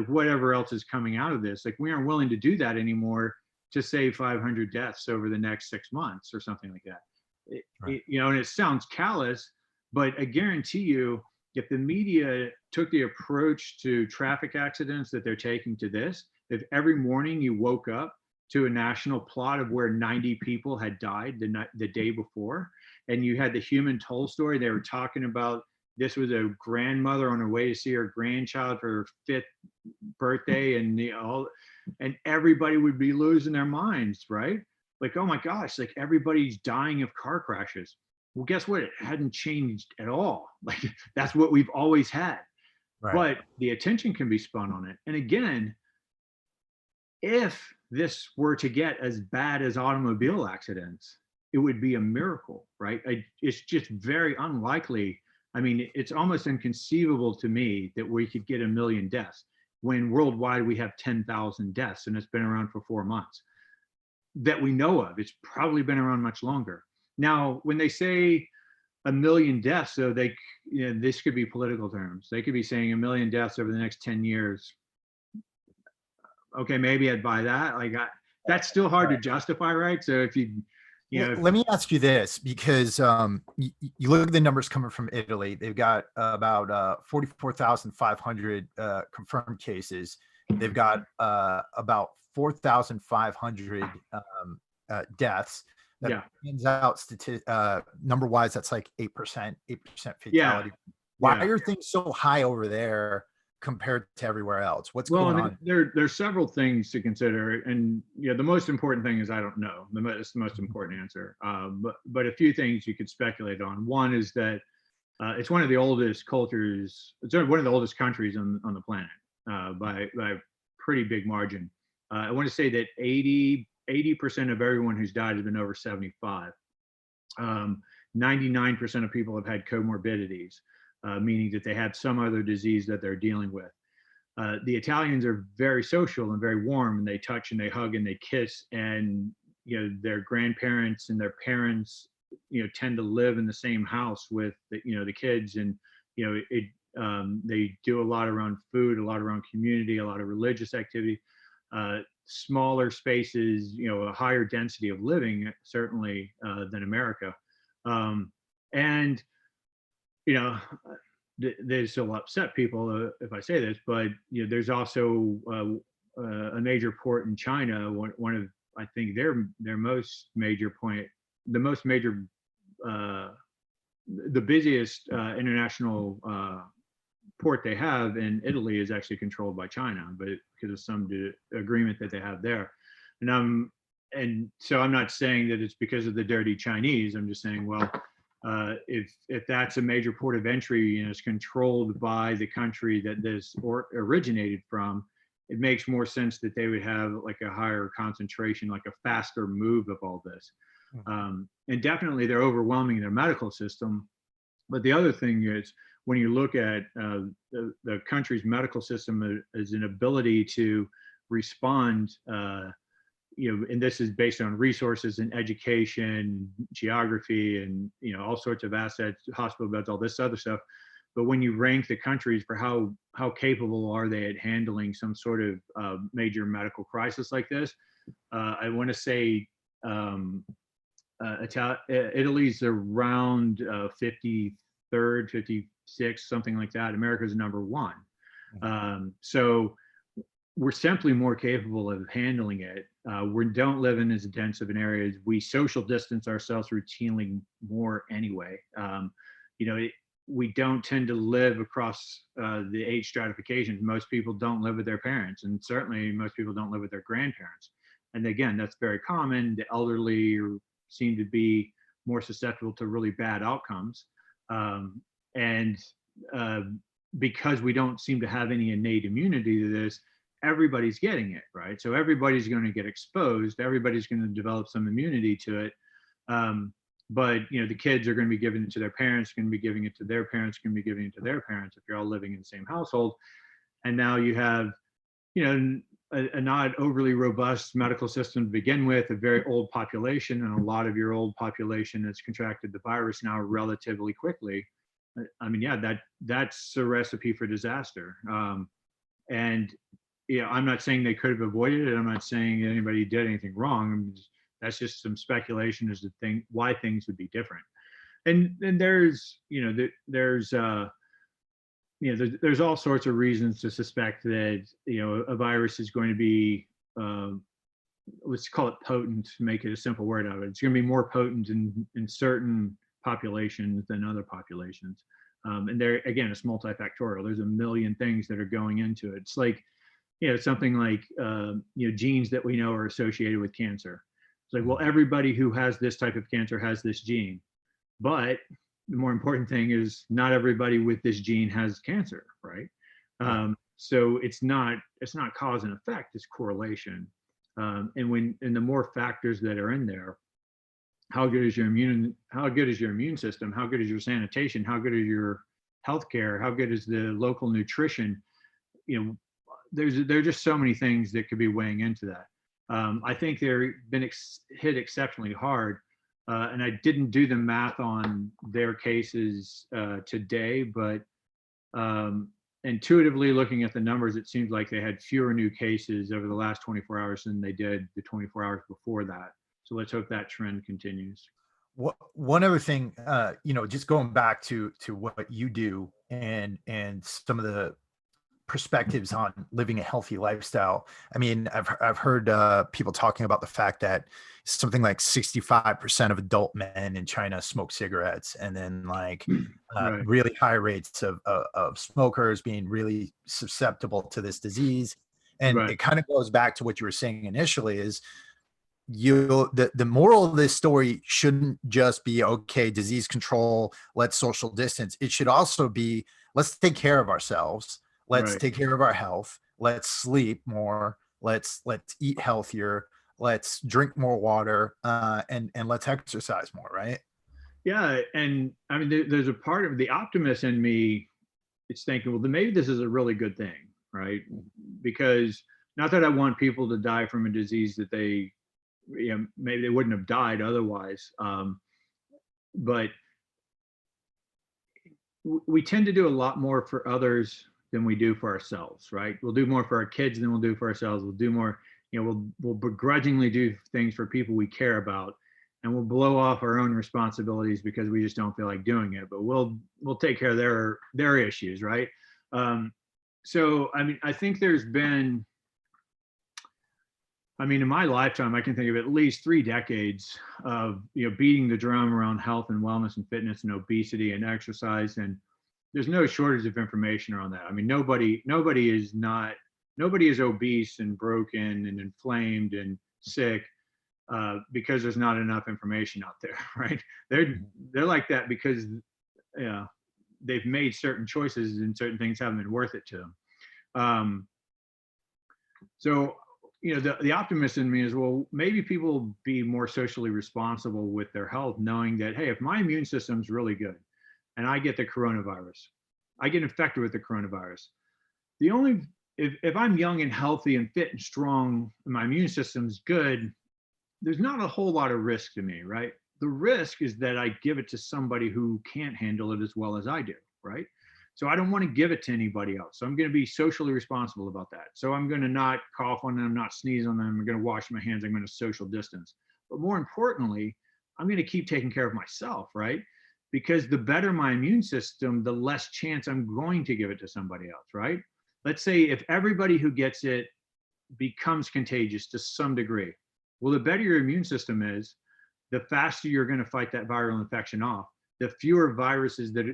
whatever else is coming out of this. Like, we aren't willing to do that anymore to save 500 deaths over the next 6 months or something like that. Right. And it sounds callous, but I guarantee you, if the media took the approach to traffic accidents that they're taking to this, if every morning you woke up to a national plot of where 90 people had died the day before, and you had the human toll story, they were talking about this was a grandmother on her way to see her grandchild for her 5th birthday, and everybody would be losing their minds, right? Like, oh my gosh, like everybody's dying of car crashes. Well, guess what? It hadn't changed at all. Like, that's what we've always had. Right. But the attention can be spun on it. And again, if this were to get as bad as automobile accidents, it would be a miracle, right? It's just very unlikely. I mean, it's almost inconceivable to me that we could get 1 million deaths when worldwide we have 10,000 deaths and it's been around for 4 months that we know of. It's probably been around much longer. Now, when they say 1 million deaths, so this could be political terms. They could be saying 1 million deaths over the next 10 years. Okay, maybe I'd buy that. That's still hard to justify, right? So if you Well, know, let me ask you this, because you look at the numbers coming from Italy. They've got about 44,500 confirmed cases. They've got about 4,500 deaths. That yeah, turns out number wise, that's like 8% yeah, fatality. Why yeah. are things so high over there compared to everywhere else? What's Well, going I mean, on? there's several things to consider, and the most important thing is I don't know. That's the most important answer. But a few things you could speculate on. One is that it's one of the oldest cultures. It's one of the oldest countries on the planet by a pretty big margin. I want to say that 80% of everyone who's died has been over 75. 99% of people have had comorbidities, meaning that they have some other disease that they're dealing with. The Italians are very social and very warm, and they touch and they hug and they kiss, and their grandparents and their parents tend to live in the same house with the kids, and they do a lot around food, a lot around community, a lot of religious activity, smaller spaces, a higher density of living certainly than America, and you know this will upset people if I say this, but there's also a major port in China. One of, I think, their most major point, the most major, the busiest international port they have in Italy is actually controlled by China, but because of some agreement that they have there. And so I'm not saying that it's because of the dirty Chinese. I'm just saying, well, if that's a major port of entry and it's controlled by the country that this originated from, it makes more sense that they would have like a higher concentration, like a faster move of all this. And definitely they're overwhelming their medical system. But the other thing is, when you look at the country's medical system as an ability to respond, and this is based on resources and education, geography, and all sorts of assets, hospital beds, all this other stuff. But when you rank the countries for how capable are they at handling some sort of major medical crisis like this, I want to say Italy's around 53rd, 56th, something like that. America's number one. So we're simply more capable of handling it. We don't live in as dense of an area. We social distance ourselves routinely more anyway. We don't tend to live across the age stratifications. Most people don't live with their parents, and certainly most people don't live with their grandparents. And again, that's very common. The elderly seem to be more susceptible to really bad outcomes. Because we don't seem to have any innate immunity to this, everybody's getting it, right? So everybody's going to get exposed. Everybody's going to develop some immunity to it. But the kids are going to be giving it to their parents, going to be giving it to their parents, going to be giving it to their parents if you're all living in the same household. And now you have, a not overly robust medical system to begin with, a very old population, and a lot of your old population has contracted the virus now relatively quickly. I mean, yeah, that's a recipe for disaster. And I'm not saying they could have avoided it. I'm not saying anybody did anything wrong. That's just some speculation as to why things would be different. And there's there's all sorts of reasons to suspect that a virus is going to be let's call it potent, to make it a simple word out of it. It's going to be more potent in certain populations than other populations. And there again, it's multifactorial. There's a million things that are going into it. It's like something like genes that we know are associated with cancer. It's like, well, everybody who has this type of cancer has this gene, but the more important thing is not everybody with this gene has cancer, right? So it's not cause and effect, it's correlation. And the more factors that are in there, how good is your immune system? How good is your sanitation? How good is your healthcare? How good is the local nutrition? There are just so many things that could be weighing into that. I think they've been hit exceptionally hard. And I didn't do the math on their cases today, but intuitively looking at the numbers, it seems like they had fewer new cases over the last 24 hours than they did the 24 hours before that. So let's hope that trend continues. One other thing, just going back to what you do and some of the perspectives on living a healthy lifestyle. I mean, I've heard people talking about the fact that something like 65% of adult men in China smoke cigarettes, and then like Right. really high rates of smokers being really susceptible to this disease. And Right. it kind of goes back to what you were saying initially is the moral of this story shouldn't just be, okay, disease control, let's social distance. It should also be, let's take care of ourselves. Let's Right. take care of our health. Let's sleep more. Let's eat healthier. Let's drink more water, and let's exercise more. Right? Yeah, and I mean, there's a part of the optimist in me. It's thinking, well, then maybe this is a really good thing, right? Because not that I want people to die from a disease that they, maybe they wouldn't have died otherwise, but we tend to do a lot more for others than we do for ourselves, right? We'll do more for our kids than we'll do for ourselves. We'll do more, we'll begrudgingly do things for people we care about, and we'll blow off our own responsibilities because we just don't feel like doing it. But we'll take care of their issues, right? So I mean, I think there's been, in my lifetime, I can think of at least 3 decades of beating the drum around health and wellness and fitness and obesity and exercise, and there's no shortage of information around that. I mean, nobody is obese and broken and inflamed and sick because there's not enough information out there, right? They're like that because they've made certain choices and certain things haven't been worth it to them. So, the optimist in me is, well, maybe people will be more socially responsible with their health, knowing that, hey, if my immune system's really good and I get the coronavirus, I get infected with the coronavirus. The only, if I'm young and healthy and fit and strong, and my immune system's good, there's not a whole lot of risk to me, right? The risk is that I give it to somebody who can't handle it as well as I do, right? So I don't want to give it to anybody else. So I'm going to be socially responsible about that. So I'm going to not cough on them, not sneeze on them. I'm going to wash my hands. I'm going to social distance. But more importantly, I'm going to keep taking care of myself, right? Because the better my immune system, the less chance I'm going to give it to somebody else, right? Let's say if everybody who gets it becomes contagious to some degree, well, the better your immune system is, the faster you're going to fight that viral infection off. The fewer viruses that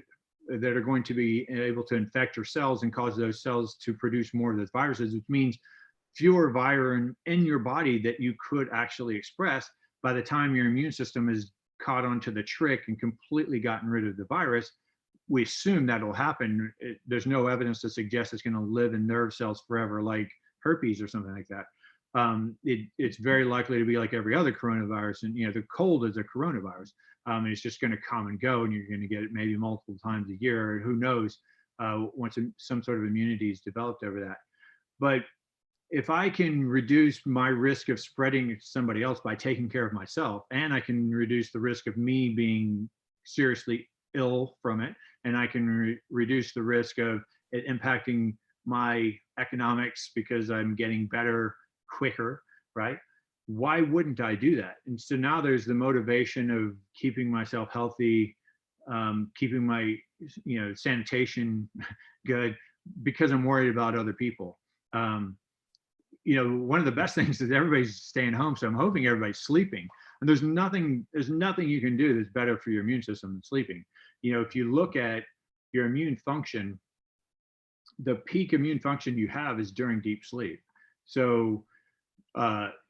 are going to be able to infect your cells and cause those cells to produce more of those viruses, which means fewer virus in your body that you could actually express by the time your immune system is caught onto the trick and completely gotten rid of the virus. We assume that'll happen. There's no evidence to suggest it's going to live in nerve cells forever, like herpes or something like that. It's very likely to be like every other coronavirus, and the cold is a coronavirus. It's just going to come and go, and you're going to get it maybe multiple times a year. Who knows? Once some sort of immunity is developed over that. But if I can reduce my risk of spreading it to somebody else by taking care of myself, and I can reduce the risk of me being seriously ill from it, and I can reduce the risk of it impacting my economics because I'm getting better quicker, right? Why wouldn't I do that? And so now there's the motivation of keeping myself healthy, keeping my sanitation good, because I'm worried about other people. One of the best things is everybody's staying home, so I'm hoping everybody's sleeping. And there's nothing you can do that's better for your immune system than sleeping. If you look at your immune function, the peak immune function you have is during deep sleep. So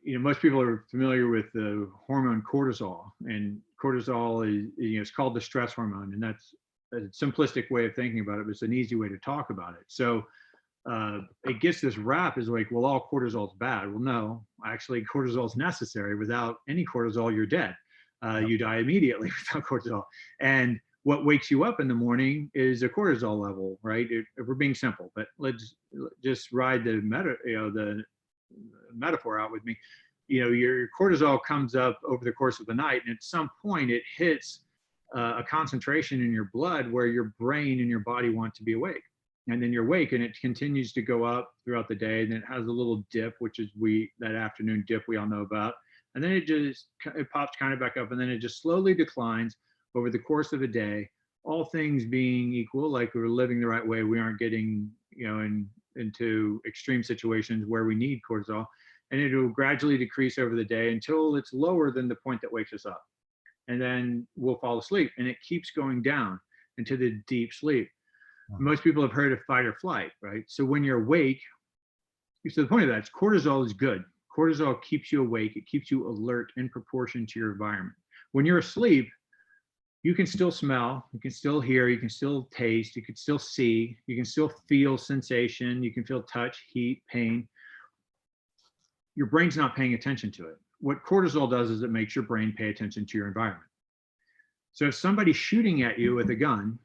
most people are familiar with the hormone cortisol, and cortisol is, it's called the stress hormone, and that's a simplistic way of thinking about it, but it's an easy way to talk about it. So it gets this rap is like, well, all cortisol is bad. Well, no, actually cortisol is necessary. Without any cortisol, you're dead. You die immediately without cortisol. And what wakes you up in the morning is a cortisol level, right? If we're being simple, but let's just ride the metaphor out with me. Your cortisol comes up over the course of the night, and at some point it hits a concentration in your blood where your brain and your body want to be awake. And then you're awake, and it continues to go up throughout the day, and it has a little dip, which is that afternoon dip we all know about. And then it pops kind of back up, and then it just slowly declines over the course of a day. All things being equal, like we're living the right way, we aren't getting into extreme situations where we need cortisol, and it will gradually decrease over the day until it's lower than the point that wakes us up. And then we'll fall asleep, and it keeps going down into the deep sleep. Most people have heard of fight or flight, right? So when you're awake, so the point of that is cortisol is good. Cortisol keeps you awake. It keeps you alert in proportion to your environment. When you're asleep, you can still smell, you can still hear, you can still taste, you can still see, you can still feel sensation, you can feel touch, heat, pain. Your brain's not paying attention to it. What cortisol does is it makes your brain pay attention to your environment. So if somebody's shooting at you with a gun,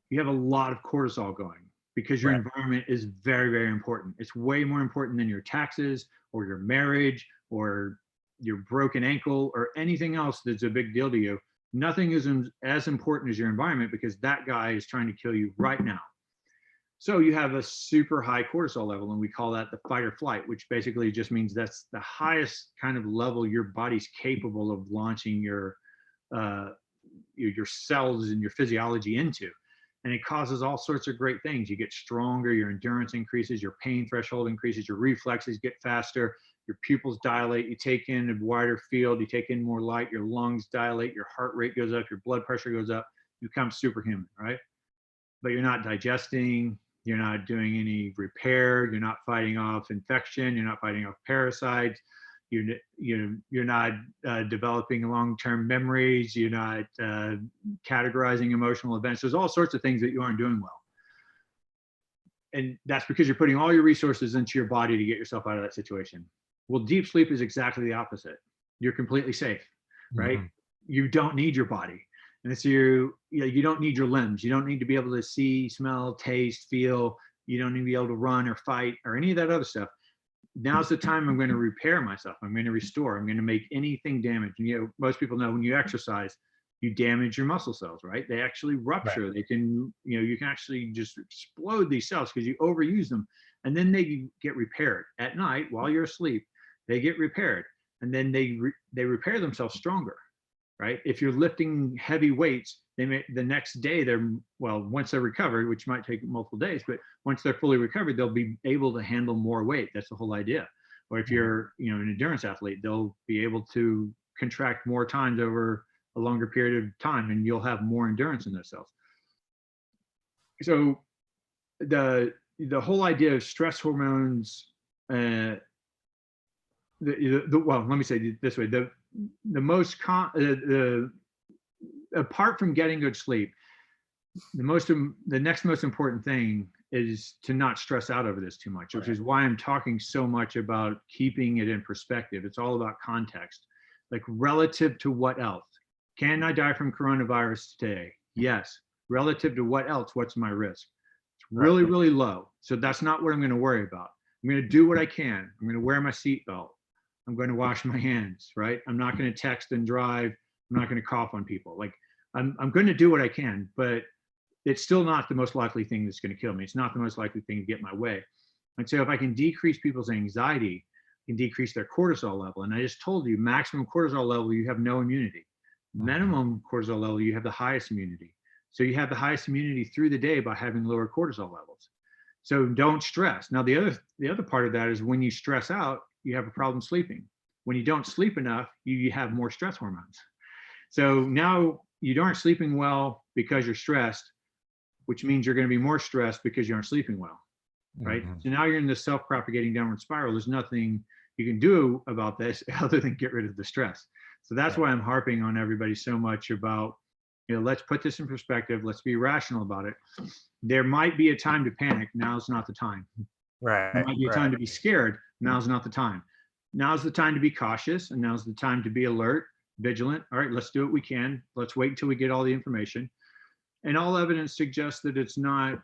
you have a lot of cortisol going because your environment is very, very important. It's way more important than your taxes or your marriage or your broken ankle or anything else that's a big deal to you. Nothing is as important as your environment because that guy is trying to kill you right now. So you have a super high cortisol level, and we call that the fight or flight, which basically just means that's the highest kind of level your body's capable of launching your cells and your physiology into. And it causes all sorts of great things. You get stronger, your endurance increases, your pain threshold increases, your reflexes get faster, your pupils dilate, you take in a wider field, you take in more light, your lungs dilate, your heart rate goes up, your blood pressure goes up, you become superhuman, right? But you're not digesting, you're not doing any repair, you're not fighting off infection, you're not fighting off parasites, you're not developing long-term memories, you're not categorizing emotional events. There's all sorts of things that you aren't doing well. and that's because you're putting all your resources into your body to get yourself out of that situation. Well, deep sleep is exactly the opposite. You're completely safe, right? Mhm. You don't need your body. And it's you don't need your limbs. You don't need to be able to see, smell, taste, feel. You don't need to be able to run or fight or any of that other stuff. Now's the time I'm going to repair myself. I'm going to restore. I'm going to make anything damaged. And, most people know when you exercise, you damage your muscle cells, right? They actually Right. rupture. They can, you can actually just explode these cells because you overuse them. And then they get repaired at night while you're asleep. They get repaired, and then they repair themselves stronger, right? If you're lifting heavy weights, the next day once they're recovered, which might take multiple days, but once they're fully recovered, they'll be able to handle more weight. That's the whole idea. Or if Mhm. you're, an endurance athlete, they'll be able to contract more times over a longer period of time, and you'll have more endurance in those cells. So the whole idea of stress hormones, well, let me say it this way: the most apart from getting good sleep, the next most important thing is to not stress out over this too much, which is why I'm talking so much about keeping it in perspective. It's all about context, like relative to what else. Can I die from coronavirus today? Yes. Relative to what else? What's my risk? It's Right. really, really low. So that's not what I'm going to worry about. I'm going to do what I can. I'm going to wear my seatbelt. I'm going to wash my hands, right? I'm not going to text and drive. I'm not going to cough on people. Like I'm going to do what I can, but it's still not the most likely thing that's going to kill me. It's not the most likely thing to get my way. And so if I can decrease people's anxiety, I can decrease their cortisol level. And I just told you, maximum cortisol level, you have no immunity. Minimum cortisol level, you have the highest immunity. So you have the highest immunity through the day by having lower cortisol levels. So don't stress. Now, the other part of that is when you stress out, you have a problem sleeping. When you don't sleep enough, you have more stress hormones. So now you aren't sleeping well because you're stressed, which means you're going to be more stressed because you aren't sleeping well, right? Mhm. So now you're in this self-propagating downward spiral. There's nothing you can do about this other than get rid of the stress. So that's Right. why I'm harping on everybody so much about, let's put this in perspective. Let's be rational about it. There might be a time to panic. Now's not the time. There Right. might be a time to be scared. Now's not the time. Now's the time to be cautious, and now's the time to be alert, vigilant. All right, let's do what we can. Let's wait until we get all the information. And all evidence suggests that it's not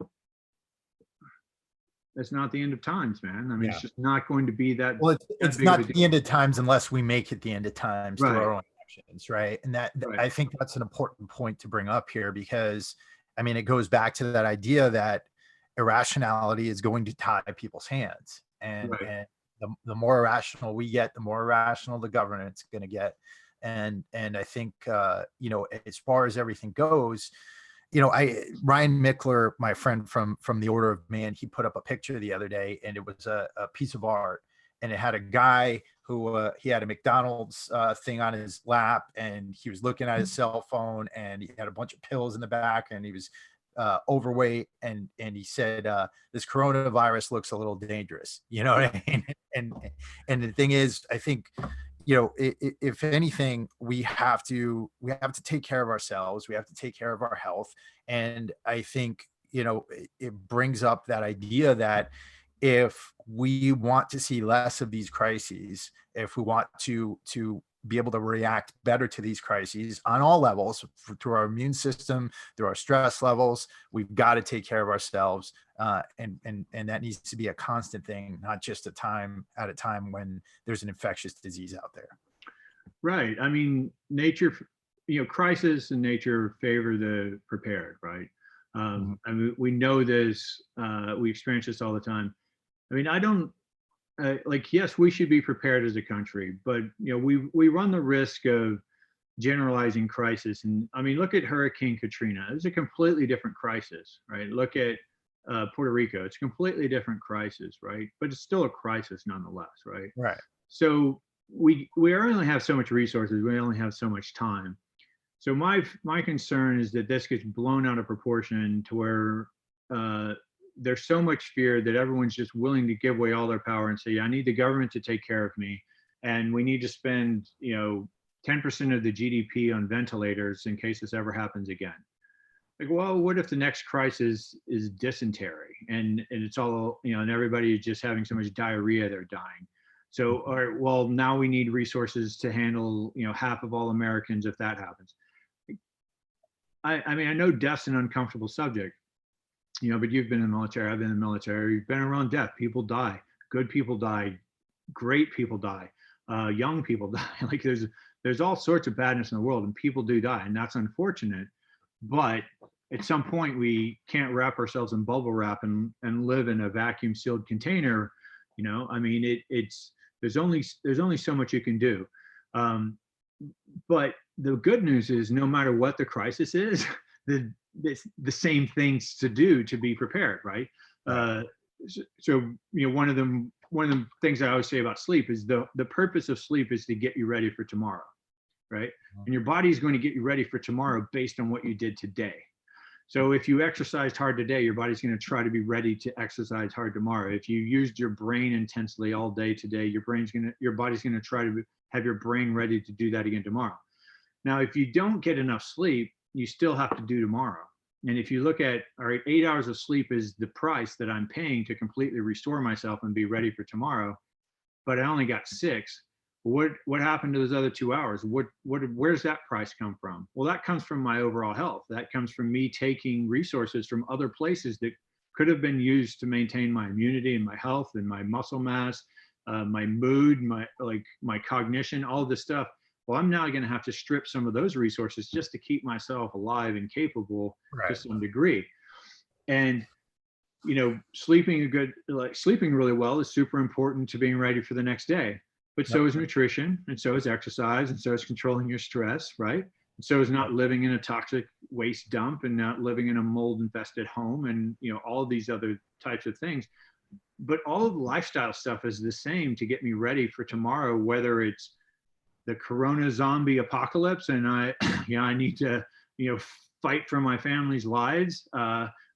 the end of times, man. I mean, it's Yeah. just not going to be that Well, it's big of a not deal. the end of times unless we make it the end of times through Right. our own actions, right? And Right. I think that's an important point to bring up here because, I mean, it goes back to that idea that irrationality is going to tie people's hands, Right. and the more irrational we get, the more irrational the government's going to get, and I think as far as everything goes, Ryan Mickler, my friend from the Order of Man, he put up a picture the other day, and it was a piece of art, and it had a guy who he had a McDonald's thing on his lap, and he was looking at his cell phone, and he had a bunch of pills in the back, and he was overweight, and he said, "This coronavirus looks a little dangerous," you know what I mean? And the thing is, I think if anything, we have to take care of ourselves. We have to take care of our health. And I think, it brings up that idea that if we want to see less of these crises, if we want to be able to react better to these crises on all levels, through our immune system, through our stress levels, we've got to take care of ourselves, and that needs to be a constant thing, not just at a time when there's an infectious disease out there. Right. I mean, nature, crisis and nature favor the prepared, right? Mhm. I mean, we know this, we experience this all the time. I mean, I don't, yes, we should be prepared as a country, but, we run the risk of generalizing crisis. And I mean, look at Hurricane Katrina. It's a completely different crisis, right? Look at Puerto Rico. It's a completely different crisis, right? But it's still a crisis nonetheless, right? Right. So we only have so much resources. We only have so much time. So my concern is that this gets blown out of proportion to where there's so much fear that everyone's just willing to give away all their power and say, yeah, I need the government to take care of me, and we need to spend 10% of the GDP on ventilators in case this ever happens again. like, well, what if the next crisis is dysentery and it's all, and everybody is just having so much diarrhea, they're dying. So, or, well, now we need resources to handle, half of all Americans if that happens. I mean, I know death's an uncomfortable subject, but you've been in the military, I've been in the military, you've been around death. People die, good people die, great people die, young people die. Like there's all sorts of badness in the world, and people do die, and that's unfortunate. But at some point, we can't wrap ourselves in bubble wrap and live in a vacuum sealed container. I mean, there's only so much you can do. But the good news is, no matter what the crisis is, the same things to do to be prepared, right? So one of the things I always say about sleep is the purpose of sleep is to get you ready for tomorrow, right? And your body is going to get you ready for tomorrow based on what you did today. So if you exercised hard today, your body's going to try to be ready to exercise hard tomorrow. If you used your brain intensely all day today, your body's going to try to have your brain ready to do that again tomorrow. Now, if you don't get enough sleep, you still have to do tomorrow. And if you look at, all right, 8 hours of sleep is the price that I'm paying to completely restore myself and be ready for tomorrow, but I only got 6. What happened to those other 2 hours? Where's that price come from? Well, that comes from my overall health. That comes from me taking resources from other places that could have been used to maintain my immunity and my health and my muscle mass, my mood, my cognition, all this stuff. Well, I'm now going to have to strip some of those resources just to keep myself alive and capable to some degree. And sleeping really well is super important to being ready for the next day. But so is nutrition, and so is exercise, and so is controlling your stress, right? And so is not living in a toxic waste dump and not living in a mold infested home, and all these other types of things. But all of the lifestyle stuff is the same to get me ready for tomorrow, whether it's the corona zombie apocalypse and I need to fight for my family's lives,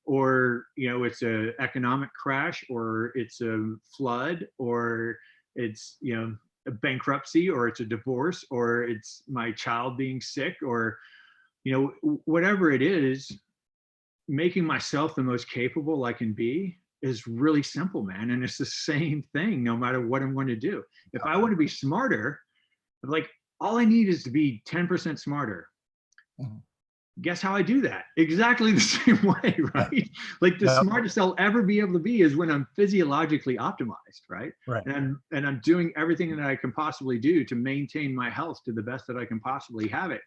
or it's a economic crash, or it's a flood, or it's a bankruptcy, or it's a divorce, or it's my child being sick, or whatever it is. Making myself the most capable I can be is really simple, man. And it's the same thing no matter what I'm going to do. If I want to be smarter, like, all I need is to be 10% smarter. Guess how I do that? Exactly the same way, right? Like the smartest I'll ever be able to be is when I'm physiologically optimized, right? And I'm doing everything that I can possibly do to maintain my health to the best that I can possibly have it.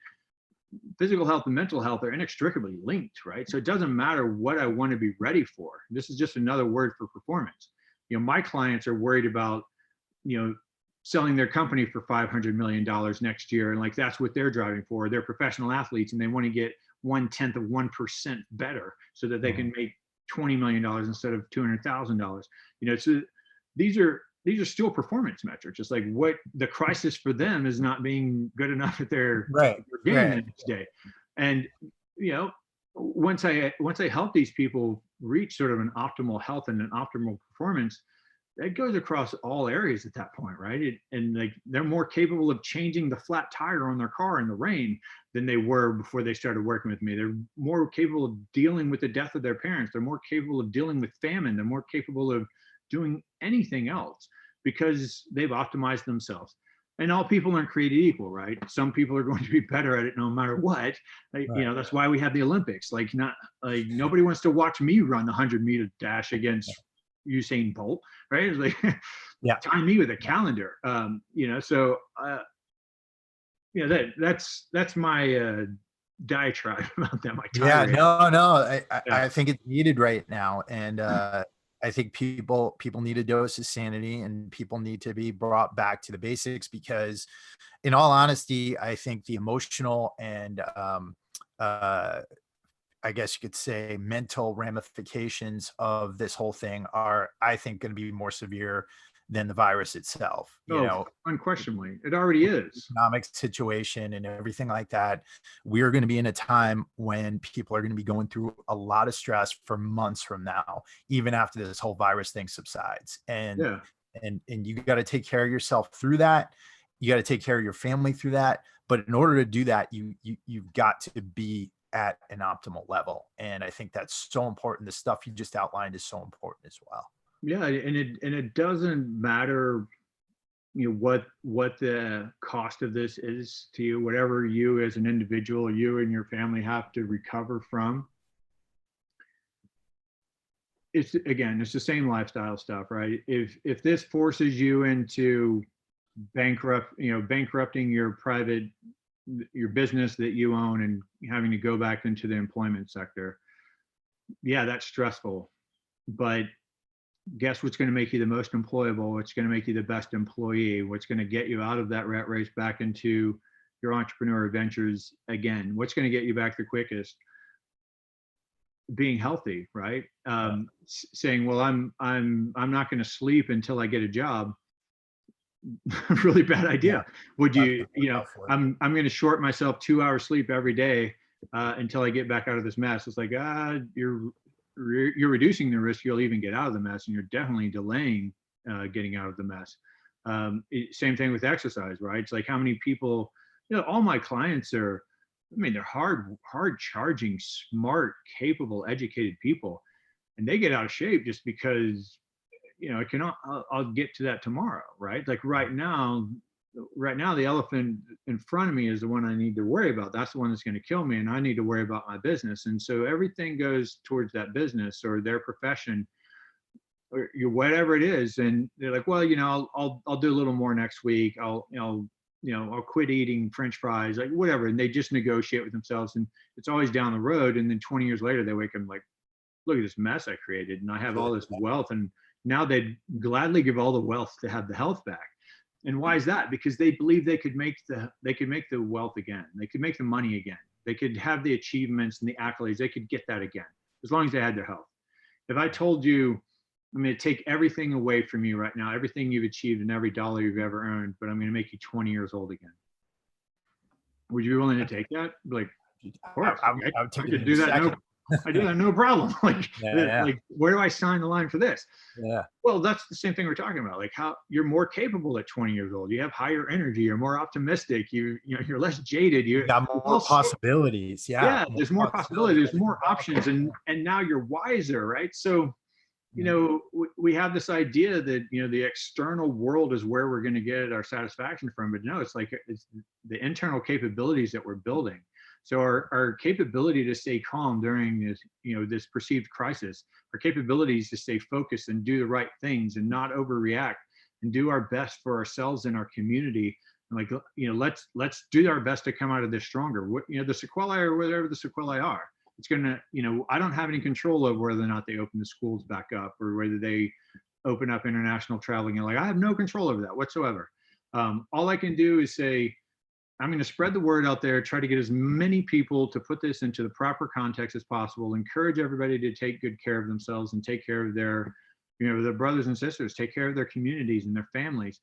Physical health and mental health are inextricably linked, right? So it doesn't matter what I want to be ready for. This is just another word for performance. My clients are worried about, selling their company for $500 million next year. And like, that's what they're driving for. They're professional athletes and they want to get 1/10 of 1% better so that they can make $20 million instead of $200,000. So these are still performance metrics. It's like, what the crisis for them is not being good enough at their game the next day. And, once I help these people reach sort of an optimal health and an optimal performance, that goes across all areas at that point, right? And like, they're more capable of changing the flat tire on their car in the rain than they were before they started working with me. They're more capable of dealing with the death of their parents. They're more capable of dealing with famine. They're more capable of doing anything else because they've optimized themselves. And all people aren't created equal, right? Some people are going to be better at it no matter what. That's why we have the Olympics. Like, nobody wants to watch me run the 100-meter dash against Usain Bolt, right? It's like, time me with a calendar. So that's my diatribe about that. My tirade. I think it's needed right now, and I think people need a dose of sanity, and people need to be brought back to the basics, because in all honesty, I think the emotional and I guess you could say mental ramifications of this whole thing are, I think, going to be more severe than the virus itself. Unquestionably, it already is. Economic situation and everything like that. We're going to be in a time when people are going to be going through a lot of stress for months from now, even after this whole virus thing subsides. And you got to take care of yourself through that. You got to take care of your family through that. But in order to do that, you've got to be at an optimal level. And I think that's so important. The stuff you just outlined is so important as well. Yeah, and it doesn't matter, what the cost of this is to you, whatever you as an individual, you and your family have to recover from. It's the same lifestyle stuff, right? If this forces you into bankrupting your business that you own and having to go back into the employment sector, yeah, that's stressful. But guess what's going to make you the most employable? What's going to make you the best employee? What's going to get you out of that rat race back into your entrepreneur ventures again? What's going to get you back the quickest? Being healthy, right? Saying, well, I'm not going to sleep until I get a job. Really bad idea. Would you, I'm going to short myself 2 hours sleep every day until I get back out of this mess. It's like, you're reducing the risk you'll even get out of the mess, and you're definitely delaying getting out of the mess. Same thing with exercise, right? It's like, how many people, all my clients are, they're hard charging, smart, capable, educated people, and they get out of shape just because, I'll get to that tomorrow, right? Like right now, the elephant in front of me is the one I need to worry about. That's the one that's going to kill me, and I need to worry about my business. And so everything goes towards that business or their profession or whatever it is. And they're like, well, I'll do a little more next week. I'll quit eating French fries, like whatever. And they just negotiate with themselves, and it's always down the road. And then 20 years later, they wake up like, look at this mess I created, and I have all this wealth. And now they'd gladly give all the wealth to have the health back. And why is that? Because they believe they could make the wealth again. They could make the money again. They could have the achievements and the accolades. They could get that again, as long as they had their health. If I told you, I'm going to take everything away from you right now, everything you've achieved and every dollar you've ever earned, but I'm going to make you 20 years old again, would you be willing to take that? Like, of course, I could do that. I do that, no problem. Like, like, where do I sign the line for this? Yeah. Well, that's the same thing we're talking about. Like, how you're more capable at 20 years old. You have higher energy. You're more optimistic. You're less jaded. You got more possibilities. Yeah. There's more possibilities. There's more options, and now you're wiser, right? So, we have this idea that the external world is where we're going to get our satisfaction from, but no, it's the internal capabilities that we're building. So our capability to stay calm during this, this perceived crisis, our capabilities to stay focused and do the right things and not overreact and do our best for ourselves and our community. And let's do our best to come out of this stronger. The sequelae or whatever the sequelae are, it's gonna, I don't have any control over whether or not they open the schools back up or whether they open up international traveling. I have no control over that whatsoever. All I can do is say, I'm going to spread the word out there, try to get as many people to put this into the proper context as possible, encourage everybody to take good care of themselves and take care of their, their brothers and sisters, take care of their communities and their families.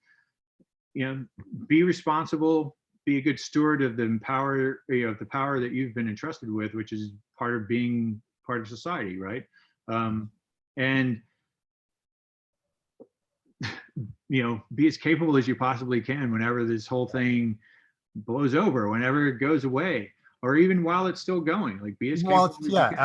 Be responsible, be a good steward of the power, the power that you've been entrusted with, which is part of being part of society, right? And be as capable as you possibly can whenever this whole thing blows over, whenever it goes away, or even while it's still going. Like, be as capable as you can.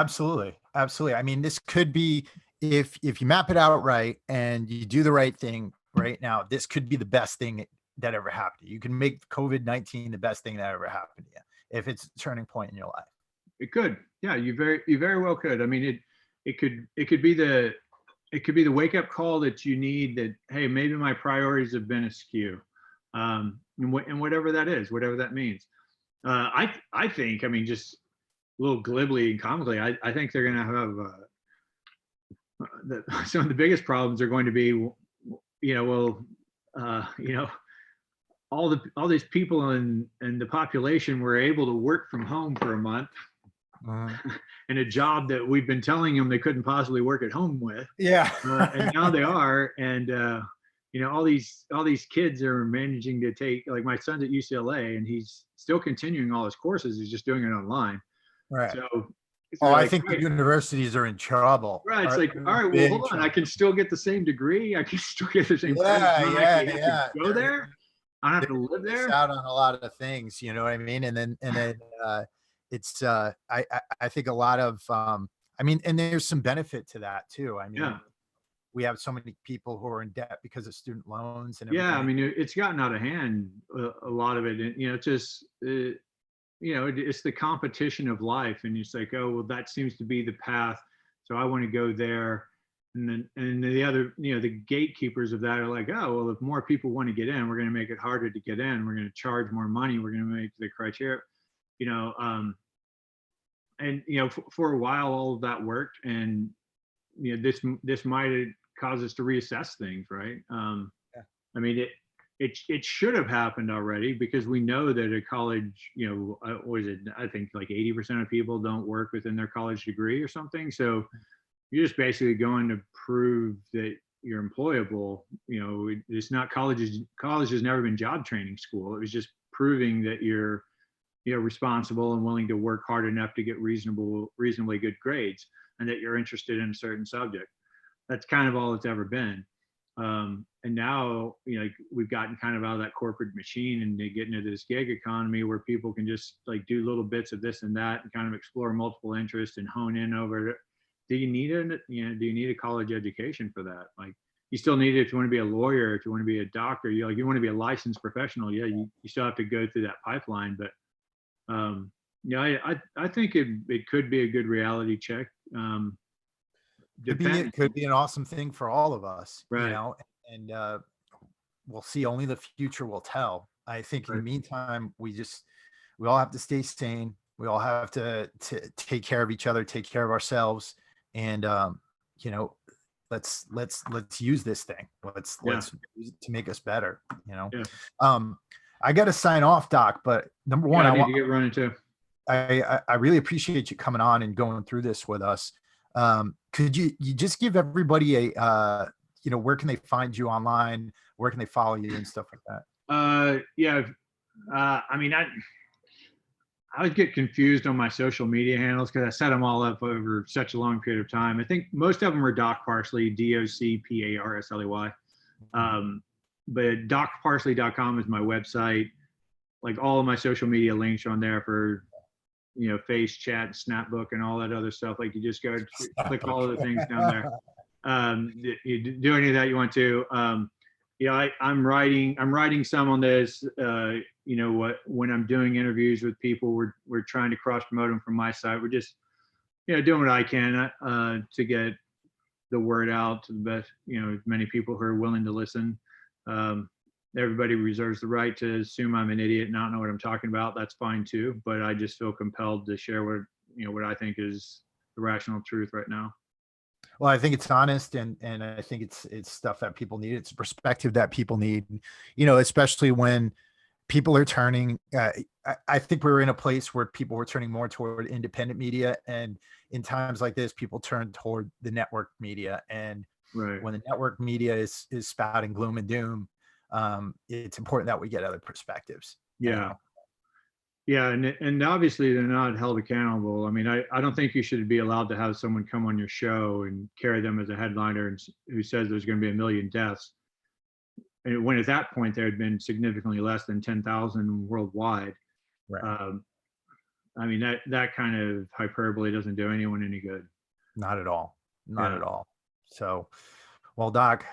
Absolutely. I mean, this could be, if you map it out right and you do the right thing right now, this could be the best thing that ever happened to you. You can make COVID-19 the best thing that ever happened to you if it's a turning point in your life. It could, yeah, you very well could. I mean, it could be the wake up call that you need, that, hey, maybe my priorities have been askew. And whatever that is, whatever that means. I think, just a little glibly and comically, I think they're going to have some of the biggest problems are going to be, all these people in the population were able to work from home for a month. And a job that we've been telling them they couldn't possibly work at home with. Yeah. And now they are. And, all these kids are managing to take, like, my son's at UCLA and he's still continuing all his courses. He's just doing it online. Right. So, I think the universities are in trouble. Right. It's like, all right, well, hold on. I can still get the same degree. I can still get the same. Yeah. Go there. I don't have to live there. Out on a lot of things, you know what I mean? And then I think a lot of, I mean, and there's some benefit to that too. I Yeah. mean, we have so many people who are in debt because of student loans and Yeah. I everything. mean, it's gotten out of hand, a lot of it. And, it's just, it's the competition of life. And it's like, oh, well, that seems to be the path. So I want to go there. And the other, the gatekeepers of that are like, oh, well, if more people want to get in, we're going to make it harder to get in. We're going to charge more money. We're going to make the criteria, you know, and, for a while, all of that worked. And, this might cause us to reassess things, right? Yeah. I mean, it should have happened already, because we know that a college, what is it? I think like 80% of people don't work within their college degree or something. So you're just basically going to prove that you're employable. It's not college has never been job training school. It was just proving that you're, responsible and willing to work hard enough to get reasonably good grades, and that you're interested in a certain subject. That's kind of all it's ever been. And now, like, we've gotten kind of out of that corporate machine and they get into this gig economy where people can just like do little bits of this and that and kind of explore multiple interests and hone in over it. Do you need a college education for that? Like, you still need it if you want to be a lawyer, if you want to be a doctor, you want to be a licensed professional. Yeah, you still have to go through that pipeline. But I think it could be a good reality check. It could be an awesome thing for all of us, Right. and we'll see. Only the future will tell. I think in the Right. meantime, we all have to stay sane. We all have to take care of each other, take care of ourselves, and you know, let's use this thing. Yeah. Let's use it to make us better. Yeah. Um, I got to sign off, Doc. But number one, I need to get running too. I really appreciate you coming on and going through this with us. Could you just give everybody where can they find you online? Where can they follow you and stuff like that? Yeah. I mean, I would get confused on my social media handles because I set them all up over such a long period of time. I think most of them are Doc Parsley, DocParsley. But docparsley.com is my website. Like, all of my social media links are on there for, Face, Chat, Snapbook, and all that other stuff. Like, you just go click all of the things down there. You do any of that you want to. I'm writing some on this. When I'm doing interviews with people, we're trying to cross promote them from my side. We're just, doing what I can to get the word out to the best, as many people who are willing to listen. Everybody reserves the right to assume I'm an idiot and not know what I'm talking about. That's fine too. But I just feel compelled to share what I think is the rational truth right now. Well, I think it's honest, and I think it's stuff that people need. It's perspective that people need, especially when people are turning. I think we were in a place where people were turning more toward independent media, and in times like this, people turn toward the network media. And Right. when the network media is spouting gloom and doom, it's important that we get other perspectives. Yeah. Yeah, and obviously they're not held accountable. I mean, I don't think you should be allowed to have someone come on your show and carry them as a headliner and who says there's going to be 1 million deaths. And when at that point there had been significantly less than 10,000 worldwide. Right. I mean, that kind of hyperbole doesn't do anyone any good. Not at all. Not Yeah. at all. So, well, Doc,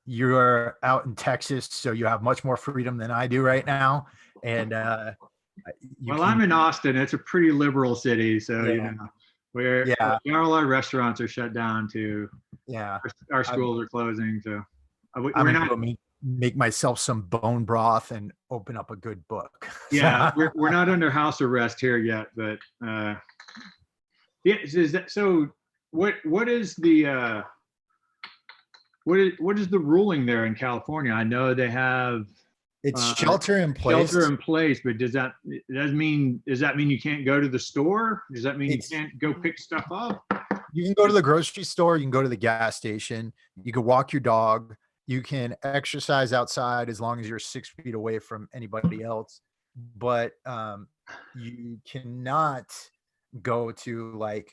you're out in Texas, so you have much more freedom than I do right now. And I'm in Austin. It's a pretty liberal city, so where all our restaurants are shut down too. Yeah, our schools are closing, so I'm gonna make myself some bone broth and open up a good book. Yeah, we're not under house arrest here yet, but so? What is the what is the ruling there in California? I know they have it's shelter in place. Shelter in place, but does that mean you can't go to the store? Does that mean you can't go pick stuff up? You can go to the grocery store. You can go to the gas station. You can walk your dog. You can exercise outside as long as you're 6 feet away from anybody else. But you cannot go to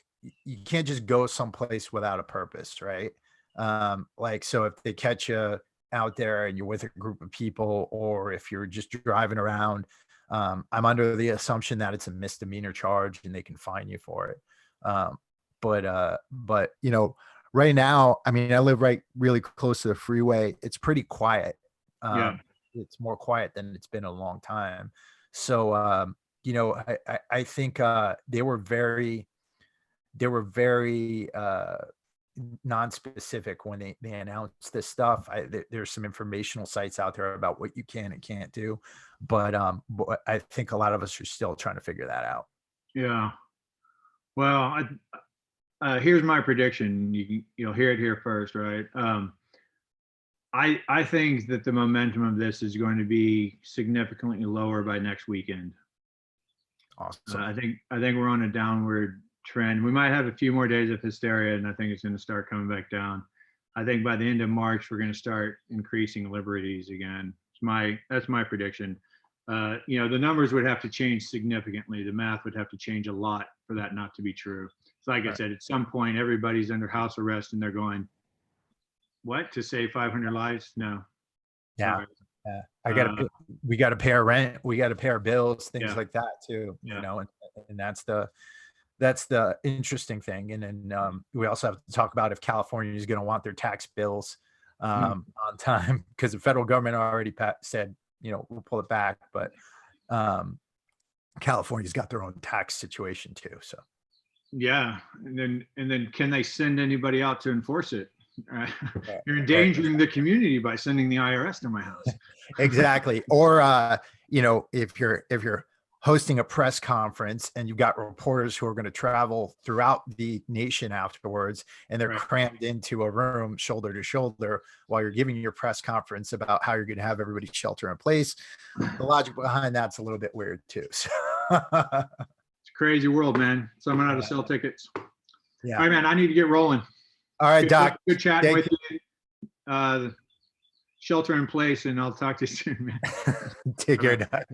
you can't just go someplace without a purpose, right? So if they catch you out there and you're with a group of people, or if you're just driving around, I'm under the assumption that it's a misdemeanor charge and they can fine you for it. But right now, I mean, I live really close to the freeway. It's pretty quiet. Yeah. It's more quiet than it's been a long time. So, I think they were very non-specific when they announced this stuff. There's some informational sites out there about what you can and can't do, but I think a lot of us are still trying to figure that out. Yeah. Well, here's my prediction. You'll hear it here first, right? I think that the momentum of this is going to be significantly lower by next weekend. Awesome. I think we're on a downward trend. We might have a few more days of hysteria, and I think it's going to start coming back down. I think by the end of March, we're going to start increasing liberties again. That's my prediction. The numbers would have to change significantly. The math would have to change a lot for that not to be true. So like I said, at some point, everybody's under house arrest and they're going, what, to save 500 lives? No. Yeah. Sorry. Yeah. We got to pay our rent. We got to pay our bills, things like that too, Yeah. and that's the interesting thing. And then we also have to talk about if California is going to want their tax bills on time, because the federal government already said, we'll pull it back, but California's got their own tax situation too. So yeah, and then can they send anybody out to enforce it? You're endangering the community by sending the IRS to my house. Exactly. Or if you're hosting a press conference and you've got reporters who are going to travel throughout the nation afterwards, and they're crammed into a room shoulder to shoulder while you're giving your press conference about how you're going to have everybody shelter in place. The logic behind that's a little bit weird too. So. It's a crazy world, man. Someone had to sell tickets. Yeah. All right, man, I need to get rolling. All right, Doc. Good chatting with you. Shelter in place, and I'll talk to you soon, man. Take care, Doc.